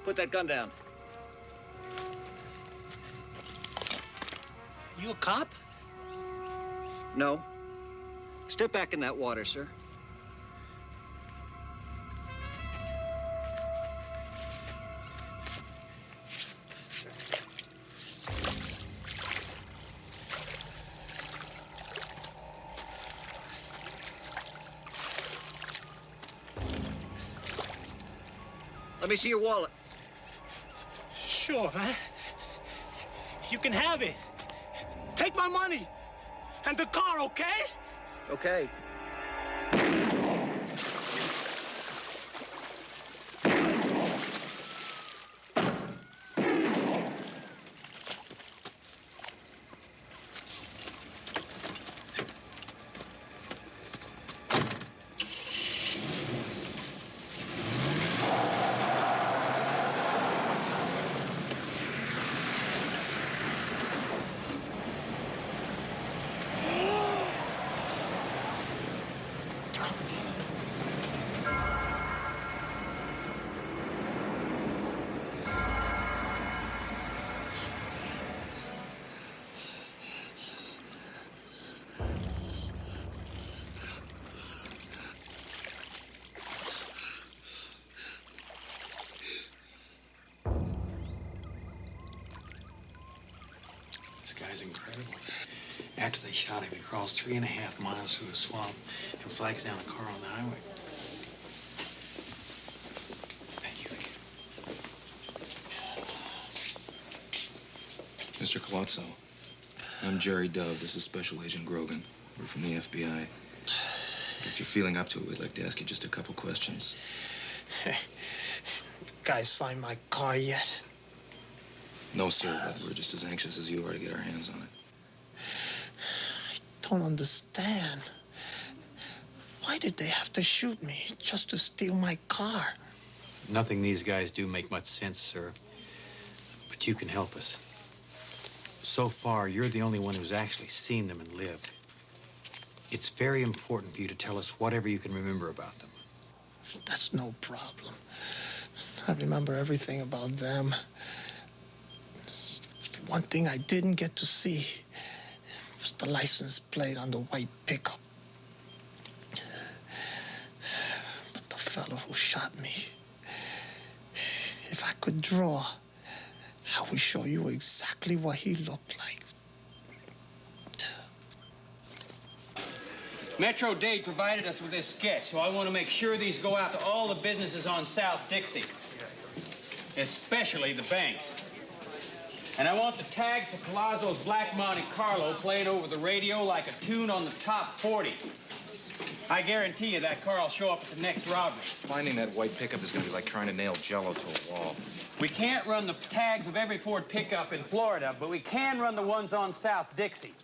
Put that gun down. You a cop? No. Step back in that water, sir. Let me see your wallet. Sure, man. You can have it. Take my money and the car, okay? Okay. guy's incredible. After they shot him, he crawls 3.5 miles through a swamp and flags down a car on the highway. Mr. Colazzo, I'm Jerry Dove. This is Special Agent Grogan. We're from the FBI. If you're feeling up to it, we'd like to ask you just a couple questions. Guys find my car yet? No, sir, but we're just as anxious as you are to get our hands on it. I don't understand. Why did they have to shoot me just to steal my car? Nothing these guys do make much sense, sir. But you can help us. So far, you're the only one who's actually seen them and lived. It's very important for you to tell us whatever you can remember about them. That's no problem. I remember everything about them. The one thing I didn't get to see was the license plate on the white pickup. But the fellow who shot me, if I could draw, I would show you exactly what he looked like. Metro Dade provided us with this sketch, so I want to make sure these go out to all the businesses on South Dixie, especially the banks. And I want the tags of Palazzo's Black Monte Carlo played over the radio like a tune on the top 40. I guarantee you that car will show up at the next robbery. Finding that white pickup is going to be like trying to nail Jell-O to a wall. We can't run the tags of every Ford pickup in Florida, but we can run the ones on South Dixie.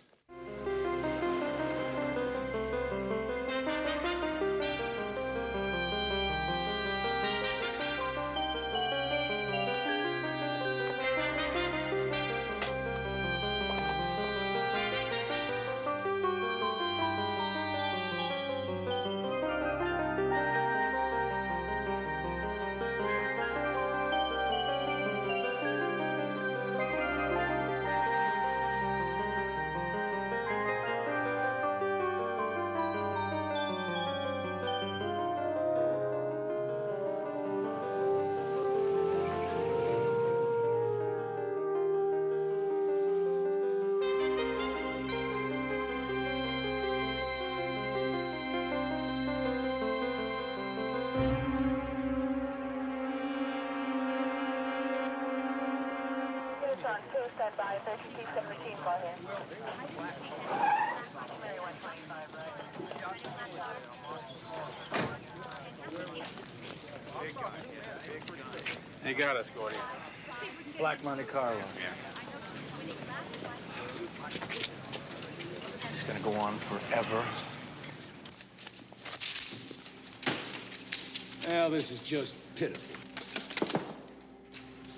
They got us, Gordy. Black Monte Carlo. Is this gonna go on forever? Well, this is just pitiful.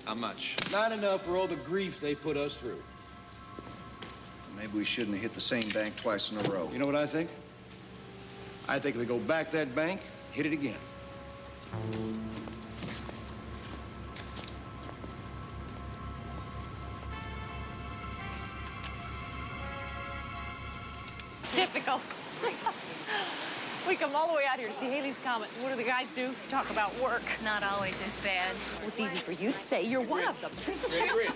How much? Not enough for all the grief they put us through. Maybe we shouldn't have hit the same bank twice in a row. You know what I think? I think if we go back that bank, hit it again. Typical. We come all the way out here to see Haley's Comet. What do the guys do? Talk about work. It's not always as bad. Well, it's easy for you to say. You're one of them. Rich,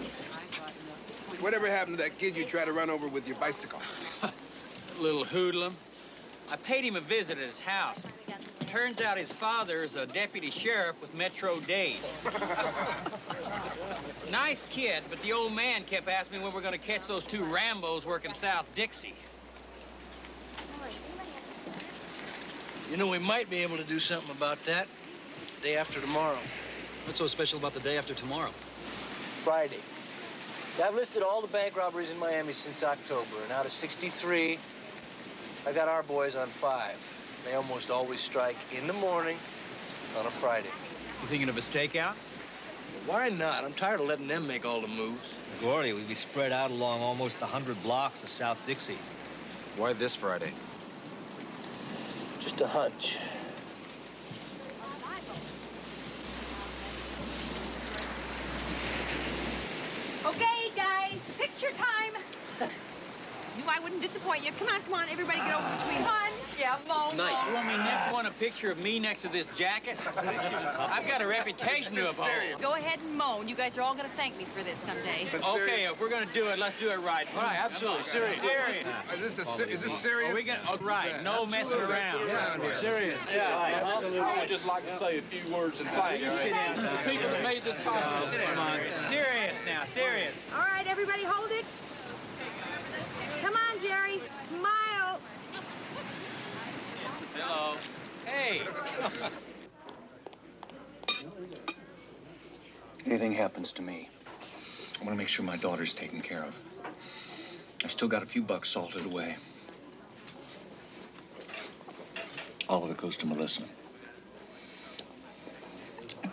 whatever happened to that kid you tried to run over with your bicycle? Little hoodlum. I paid him a visit at his house. Turns out his father is a deputy sheriff with Metro Dade. Nice kid, but the old man kept asking me when we're going to catch those two Rambos working South Dixie. You know, we might be able to do something about that day after tomorrow. What's so special about the day after tomorrow? Friday. I've listed all the bank robberies in Miami since October, and out of 63, I got our boys on 5. They almost always strike in the morning on a Friday. You thinking of a stakeout? Why not? I'm tired of letting them make all the moves. Gordy, we'd be spread out along almost 100 blocks of South Dixie. Why this Friday? Just a hunch. Okay, guys, picture time. Knew I wouldn't disappoint you. Come on, everybody get over between 1 Yeah, Mo. You want me next one a picture of me next to this jacket? I've got a reputation to uphold. Go ahead and moan. You guys are all going to thank me for this someday. Okay, if we're going to do it, let's do it right. All right, absolutely. Serious. Is this serious? Right, no messing around. Serious. Yeah, absolutely. I would just like to say a few words in thanks. Sit down. The people that made this possible. Sit down. Serious now, serious. All right, everybody hold it. Come on, Jerry. Smile. Hello. Hey. Anything happens to me, I want to make sure my daughter's taken care of. I've still got a few bucks salted away. All of it goes to Melissa.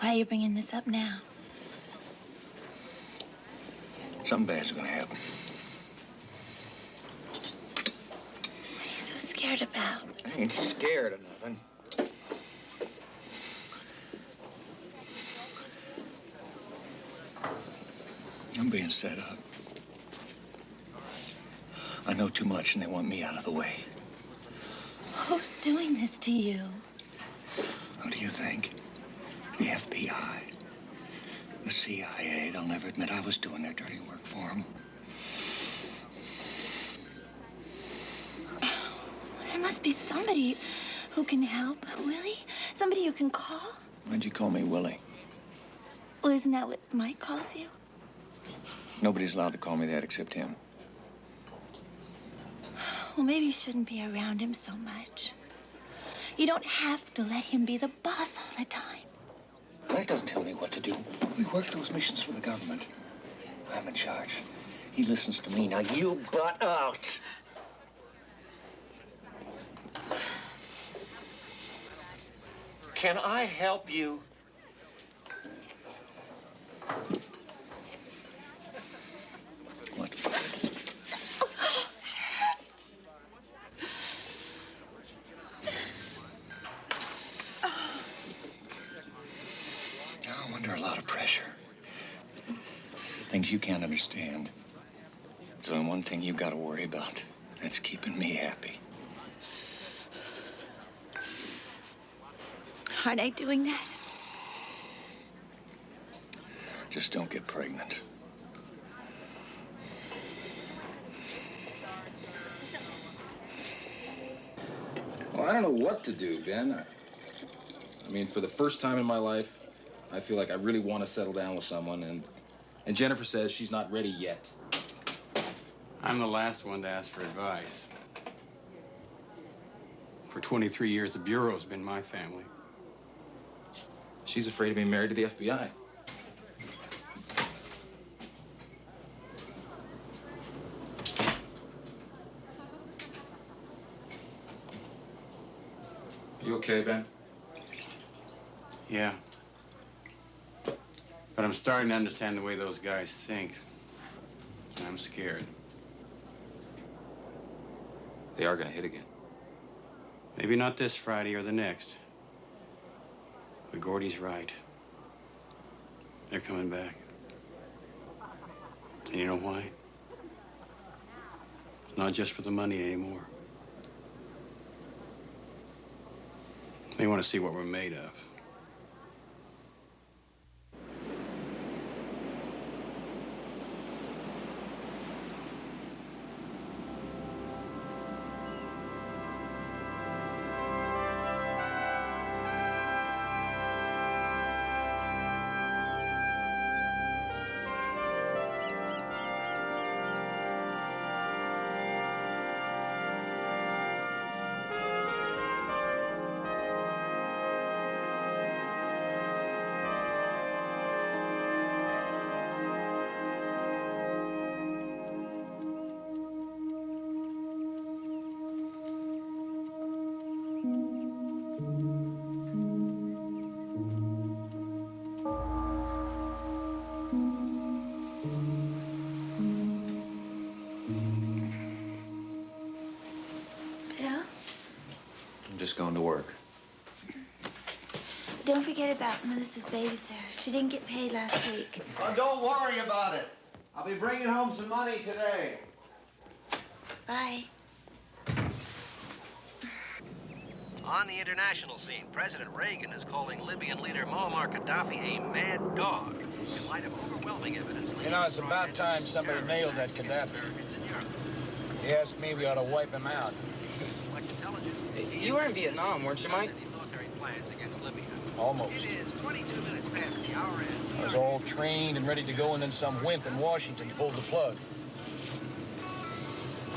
Why are you bringing this up now? Something bad's gonna happen. What are you so scared about? I ain't scared of nothing. I'm being set up. I know too much and they want me out of the way. Who's doing this to you? Who do you think? The FBI. The CIA. They'll never admit I was doing their dirty work for them. There must be somebody who can help, Willie? Somebody you can call? Why'd you call me Willie? Well, isn't that what Mike calls you? Nobody's allowed to call me that except him. Well, maybe you shouldn't be around him so much. You don't have to let him be the boss all the time. Mike doesn't tell me what to do. We work those missions for the government. I'm in charge. He listens to me. Now you butt out. Can I help you? I'm under a lot of pressure. Things you can't understand. There's only one thing you've got to worry about. That's keeping me happy. Aren't I doing that? Just don't get pregnant. Well, I don't know what to do, Ben. I mean, for the first time in my life, I feel like I really want to settle down with someone, and Jennifer says she's not ready yet. I'm the last one to ask for advice. For 23 years, the Bureau's been my family. She's afraid of being married to the FBI. You okay, Ben? Yeah. But I'm starting to understand the way those guys think. And I'm scared. They are gonna hit again. Maybe not this Friday or the next. But Gordy's right. They're coming back. And you know why? Not just for the money anymore. They want to see what we're made of. Bill? I'm just going to work. Don't forget about Melissa's babysitter. She didn't get paid last week. Oh, don't worry about it. I'll be bringing home some money today. Bye. On the international scene, President Reagan is calling Libyan leader Muammar Gaddafi a mad dog in light of overwhelming evidence. You know, it's about time somebody nailed that Gaddafi. He asked me, we ought to wipe him out. You were in Vietnam, weren't you, Mike? Almost. It is 22 minutes past the hour end. I was all trained and ready to go, and then some wimp in Washington pulled the plug.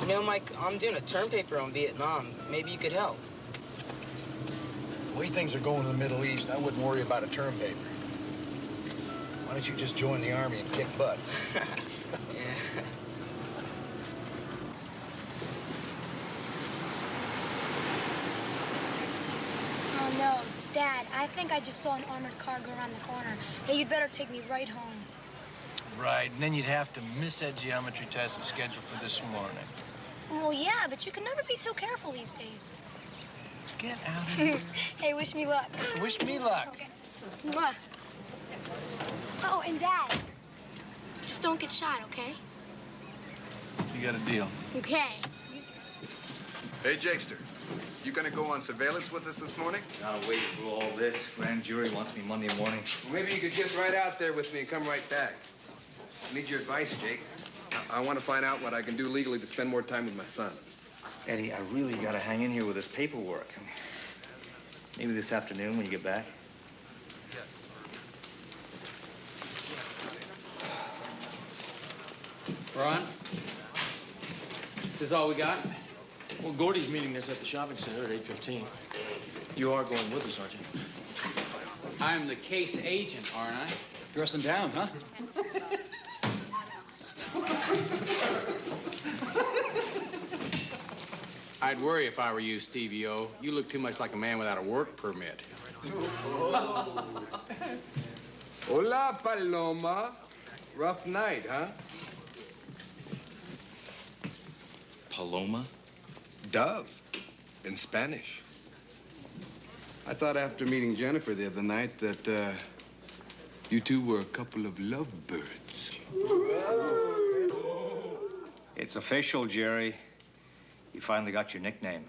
You know, Mike, I'm doing a term paper on Vietnam. Maybe you could help. The way things are going in the Middle East, I wouldn't worry about a term paper. Why don't you just join the Army and kick butt? Oh, no. Dad, I think I just saw an armored car go around the corner. Hey, you'd better take me right home. Right, and then you'd have to miss that geometry test that's scheduled for this morning. Well, yeah, but you can never be too careful these days. Get out of here. Hey, wish me luck. Wish me luck. Okay. Mwah. Oh, and Dad, just don't get shot, okay? You got a deal. Okay. Hey, Jakester, you gonna go on surveillance with us this morning? Gotta wait through all this. Grand jury wants me Monday morning. Well, maybe you could just ride out there with me and come right back. I need your advice, Jake. I want to find out what I can do legally to spend more time with my son. Eddie, I really gotta hang in here with this paperwork. Maybe this afternoon when you get back. Ron? This is all we got? Well, Gordy's meeting us at the shopping center at 8:15. You are going with us, aren't you? I'm the case agent, aren't I? Dressing down, huh? I'd worry if I were you, Stevie O. You look too much like a man without a work permit. Hola, Paloma. Rough night, huh? Paloma? Dove, in Spanish. I thought after meeting Jennifer the other night that you two were a couple of lovebirds. It's official, Jerry. You finally got your nickname.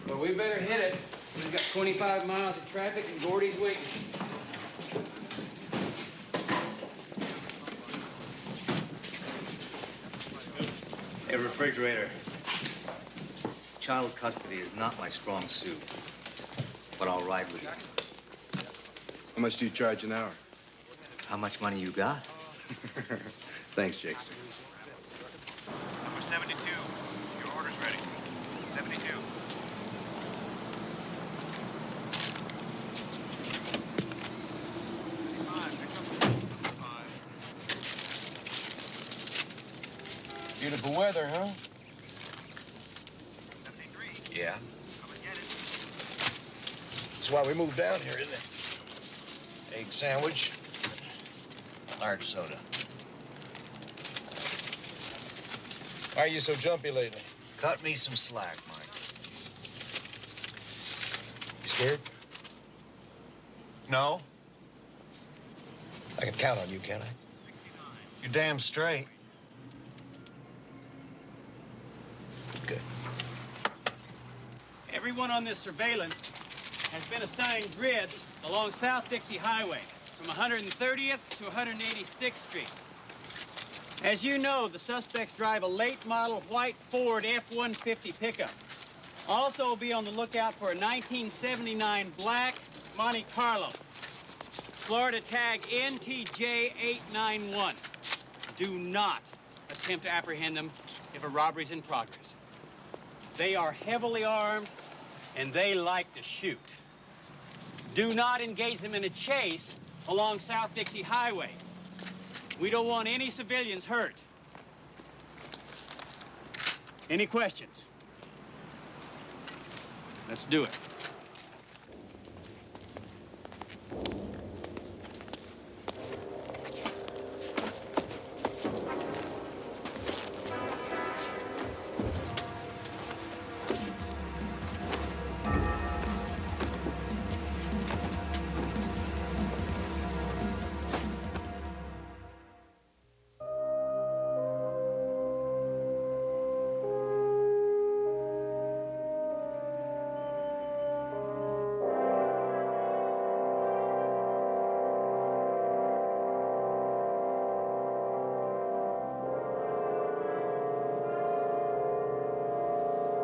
Well, we better hit it. We've got 25 miles of traffic and Gordy's waiting. Hey, refrigerator. Child custody is not my strong suit, but I'll ride with you. How much do you charge an hour? How much money you got? Thanks, Jakester. Number 72, your order's ready. 72. Beautiful weather, huh? 73. Yeah. That's why we moved down here, isn't it? Egg sandwich, large soda. Why are you so jumpy lately? Cut me some slack, Mike. You scared? No. I can count on you, can't I? You're damn straight. Good. Everyone on this surveillance has been assigned grids along South Dixie Highway from 130th to 186th Street. As you know, the suspects drive a late model white Ford F-150 pickup. Also be on the lookout for a 1979 black Monte Carlo. Florida tag NTJ891. Do not attempt to apprehend them if a robbery's in progress. They are heavily armed and they like to shoot. Do not engage them in a chase along South Dixie Highway. We don't want any civilians hurt. Any questions? Let's do it.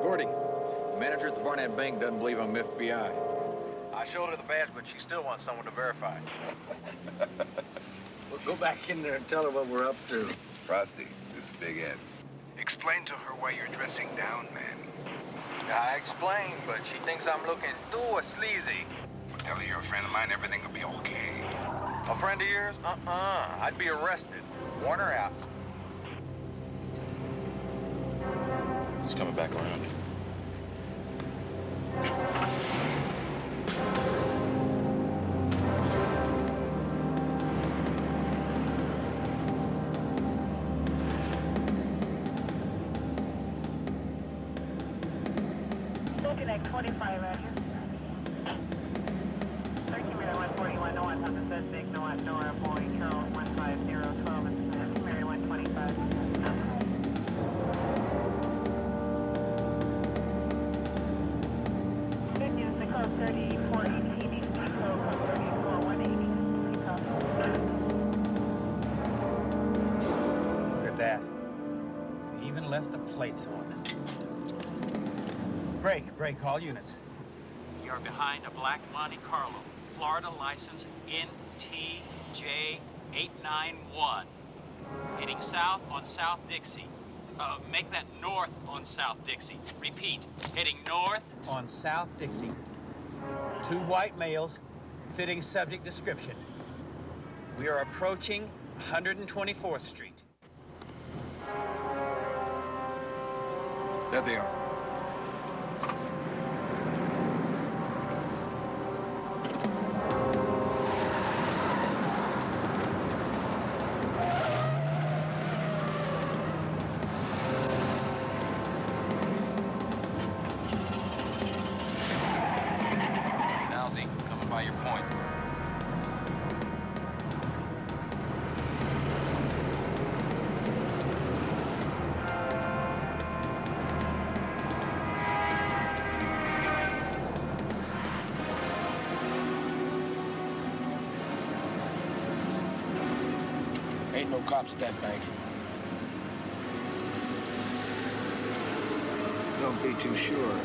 Gordy, the manager at the Barnett Bank doesn't believe I'm FBI. I showed her the badge, but she still wants someone to verify. We'll go back in there and tell her what we're up to. Frosty, this is Big Ed. Explain to her why you're dressing down, man. I explained, but she thinks I'm looking too sleazy. Well, tell her you're a friend of mine, everything will be okay. A friend of yours? I'd be arrested. Warn her out. He's coming back around. Connect 25, Roger. 13 141, no one on the suspect, no one, Nora, boy, Charles 15012, Mary 125. Good news, the code 3418, East code 34180. Look at that. They even left the plates on. Break, all units. You're behind a black Monte Carlo, Florida license NTJ891. Heading south on South Dixie. Make that north on South Dixie. Repeat, heading north On South Dixie. 2 white males, fitting subject description. We are approaching 124th Street. There they are. Coming by your point. Ain't no cops at that bank. Don't be too sure.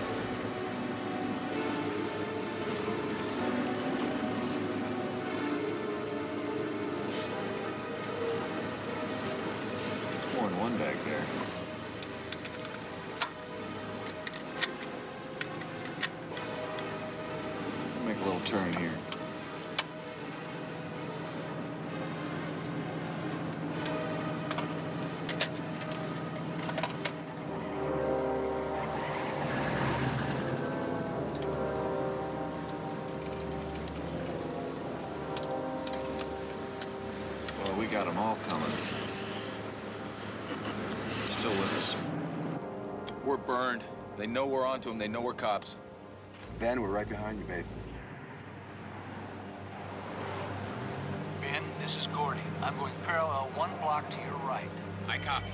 More than one back there. Make a little turn here. Well, we got them all coming. Still with us. We're burned. They know we're onto them. They know we're cops. Ben, we're right behind you, babe. Ben, this is Gordy. I'm going parallel 1 block to your right. I copy.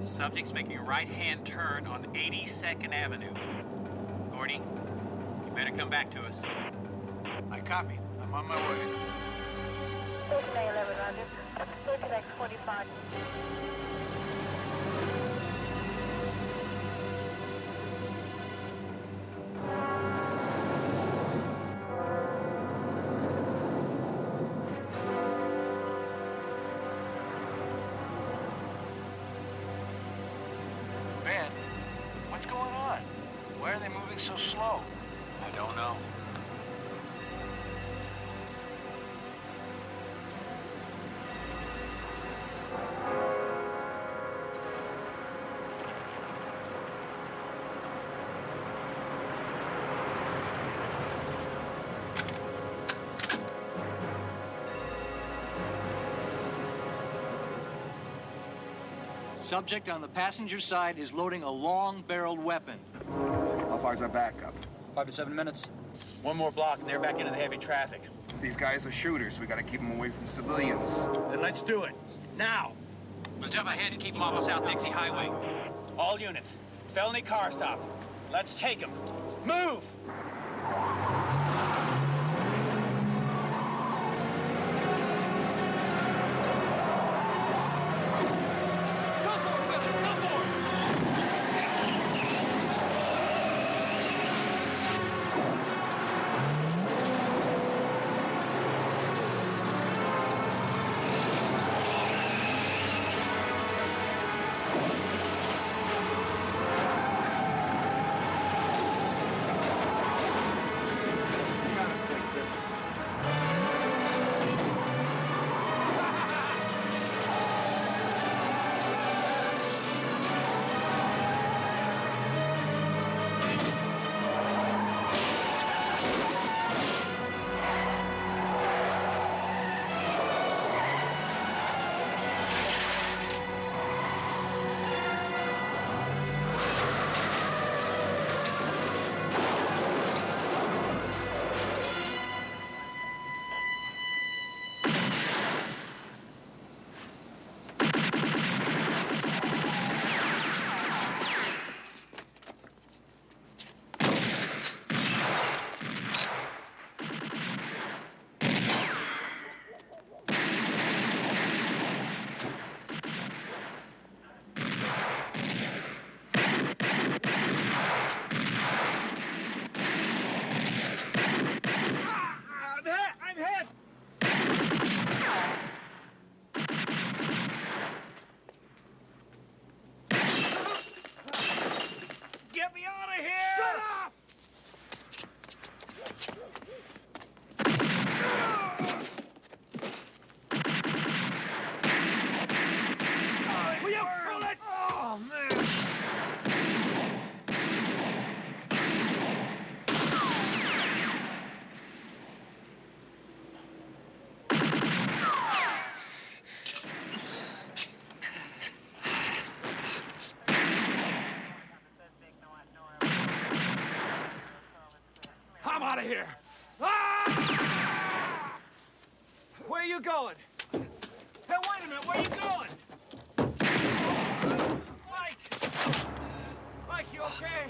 Subject's making a right-hand turn on 82nd Avenue. Gordy, you better come back to us. I copy. I'm on my way. 11, Roger. Connect 45. Ben, what's going on? Why are they moving so slow? I don't know. Subject on the passenger side is loading a long-barreled weapon. How far's our backup? 5 to 7 minutes. 1 more block and they're back into the heavy traffic. These guys are shooters. We gotta keep them away from civilians. Then let's do it. Now. We'll jump ahead and keep them off of South Dixie Highway. All units. Felony car stop. Let's take them. Move! here! Ah! Where are you going? Hey, wait a minute, where are you going? Mike! Mike, you okay?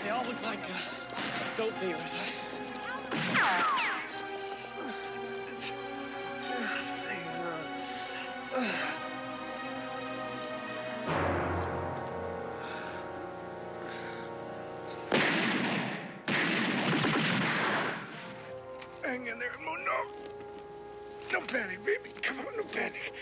They all look like dope dealers. Hang in there, Mo. No panic, baby. Come on, no panic.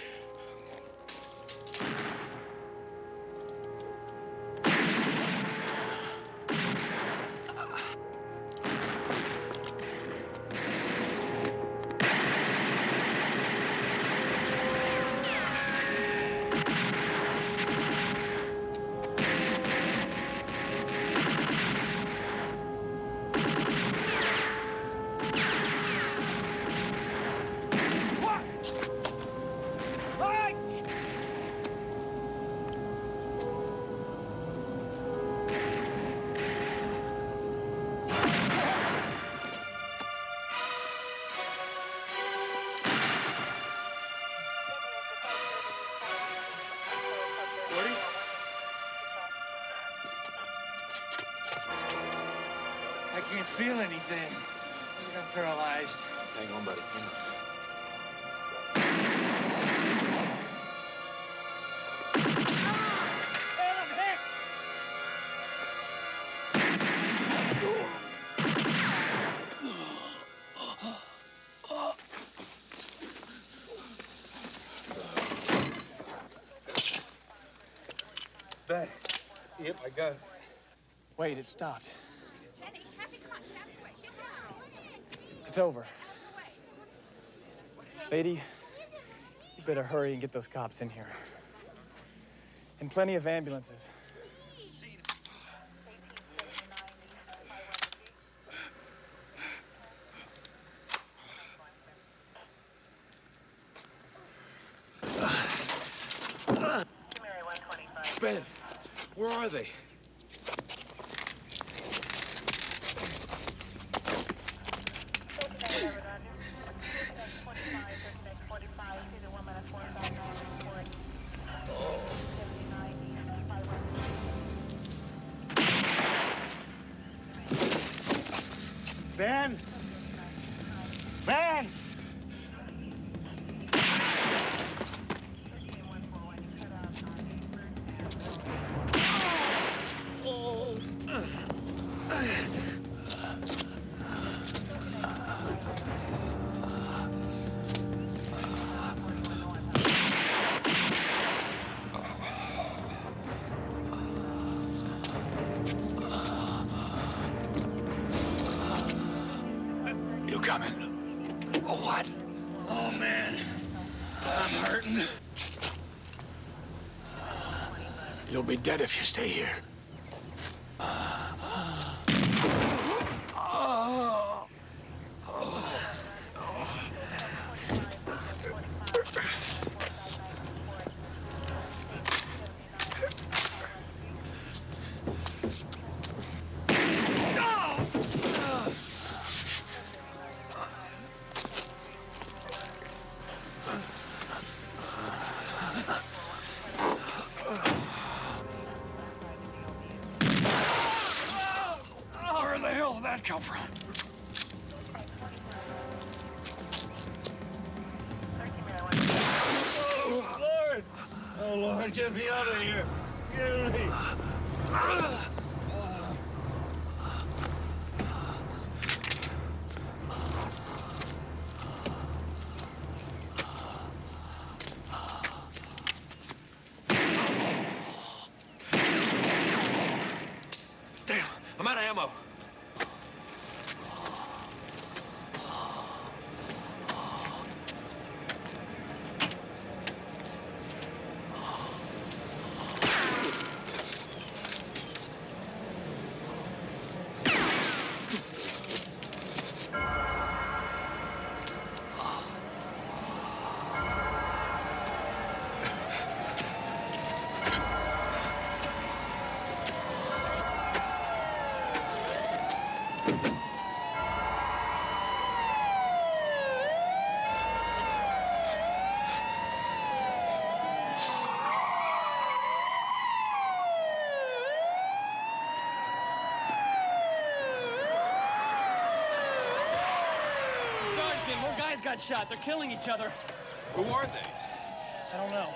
I can't feel anything. I think I'm paralyzed. Hang on, buddy. Hang on. Ben. Yep, I got it. Wait, it stopped. It's over. Lady, you better hurry and get those cops in here. And plenty of ambulances. Ben, where are they? Ben! Ben! You coming? Oh, what? Oh, man. I'm hurting. You'll be dead if you stay here. Where the hell did that come from? Oh, Lord! Oh, Lord, get me out of here! Get me! Damn, I'm out of ammo. Sergeant, more guys got shot. They're killing each other. Who are they? I don't know.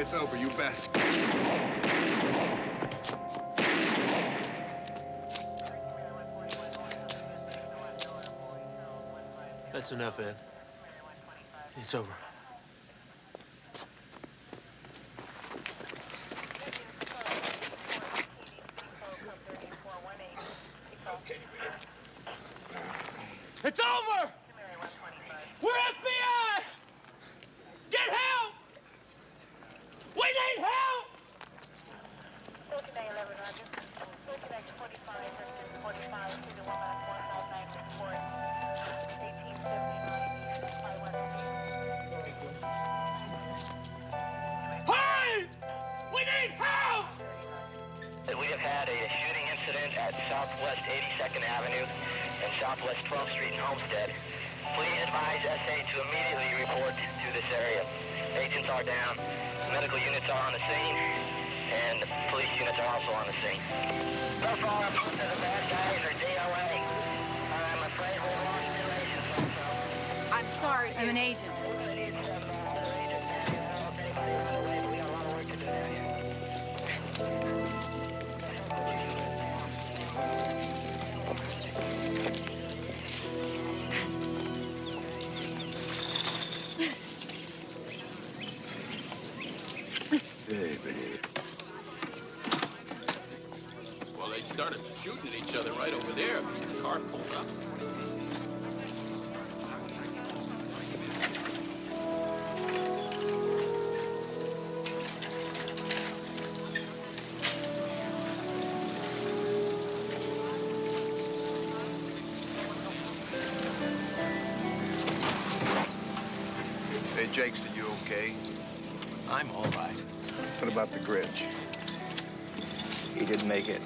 It's over, you best. That's enough, Ed. It's over. It's over! We're FBI! Get help! We need help! Hurry! We need help! We have had a shooting incident at Southwest 82nd Avenue and Southwest 12th Street in Homestead. Please advise SA to immediately report to this area. Agents are down, medical units are on the scene, and the police units are also on the scene. So far, most of the bad guys are DOA. I'm afraid we've lost relations also. I'm sorry, I'm an agent. Well, they started shooting each other right over there. The car pulled up. Hey, Jakes, are you okay? I'm all right. What about the Grinch? He didn't make it.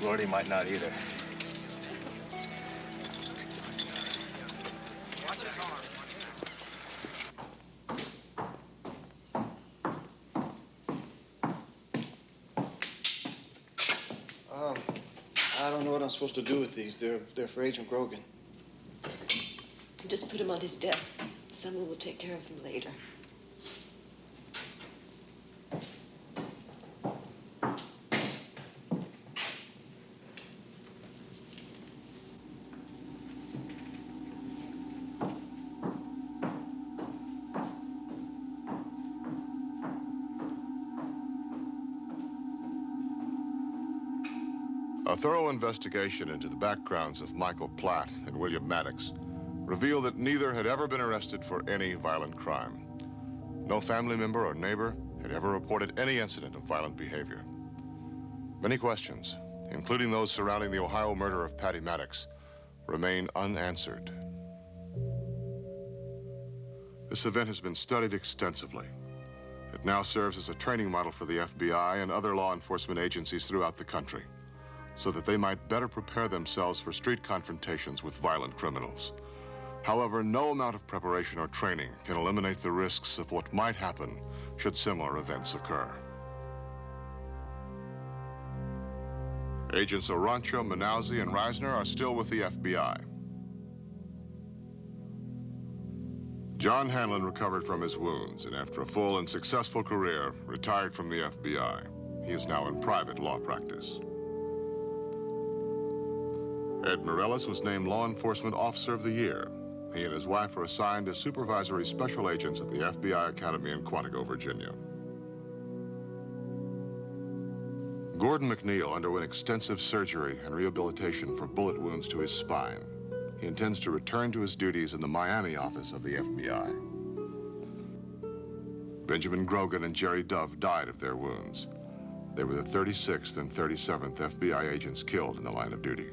Gordy might not either. Watch his arm. I don't know what I'm supposed to do with these. They're for Agent Grogan. Just put him on his desk. Someone will take care of them later. A thorough investigation into the backgrounds of Michael Platt and William Maddox revealed that neither had ever been arrested for any violent crime. No family member or neighbor had ever reported any incident of violent behavior. Many questions, including those surrounding the Ohio murder of Patty Maddox, remain unanswered. This event has been studied extensively. It now serves as a training model for the FBI and other law enforcement agencies throughout the country, so that they might better prepare themselves for street confrontations with violent criminals. However, no amount of preparation or training can eliminate the risks of what might happen should similar events occur. Agents Orancho, Manauzi, and Reisner are still with the FBI. John Hanlon recovered from his wounds and after a full and successful career, retired from the FBI. He is now in private law practice. Ed Morellis was named Law Enforcement Officer of the Year. He and his wife are assigned as supervisory special agents at the FBI Academy in Quantico, Virginia. Gordon McNeil underwent extensive surgery and rehabilitation for bullet wounds to his spine. He intends to return to his duties in the Miami office of the FBI. Benjamin Grogan and Jerry Dove died of their wounds. They were the 36th and 37th FBI agents killed in the line of duty.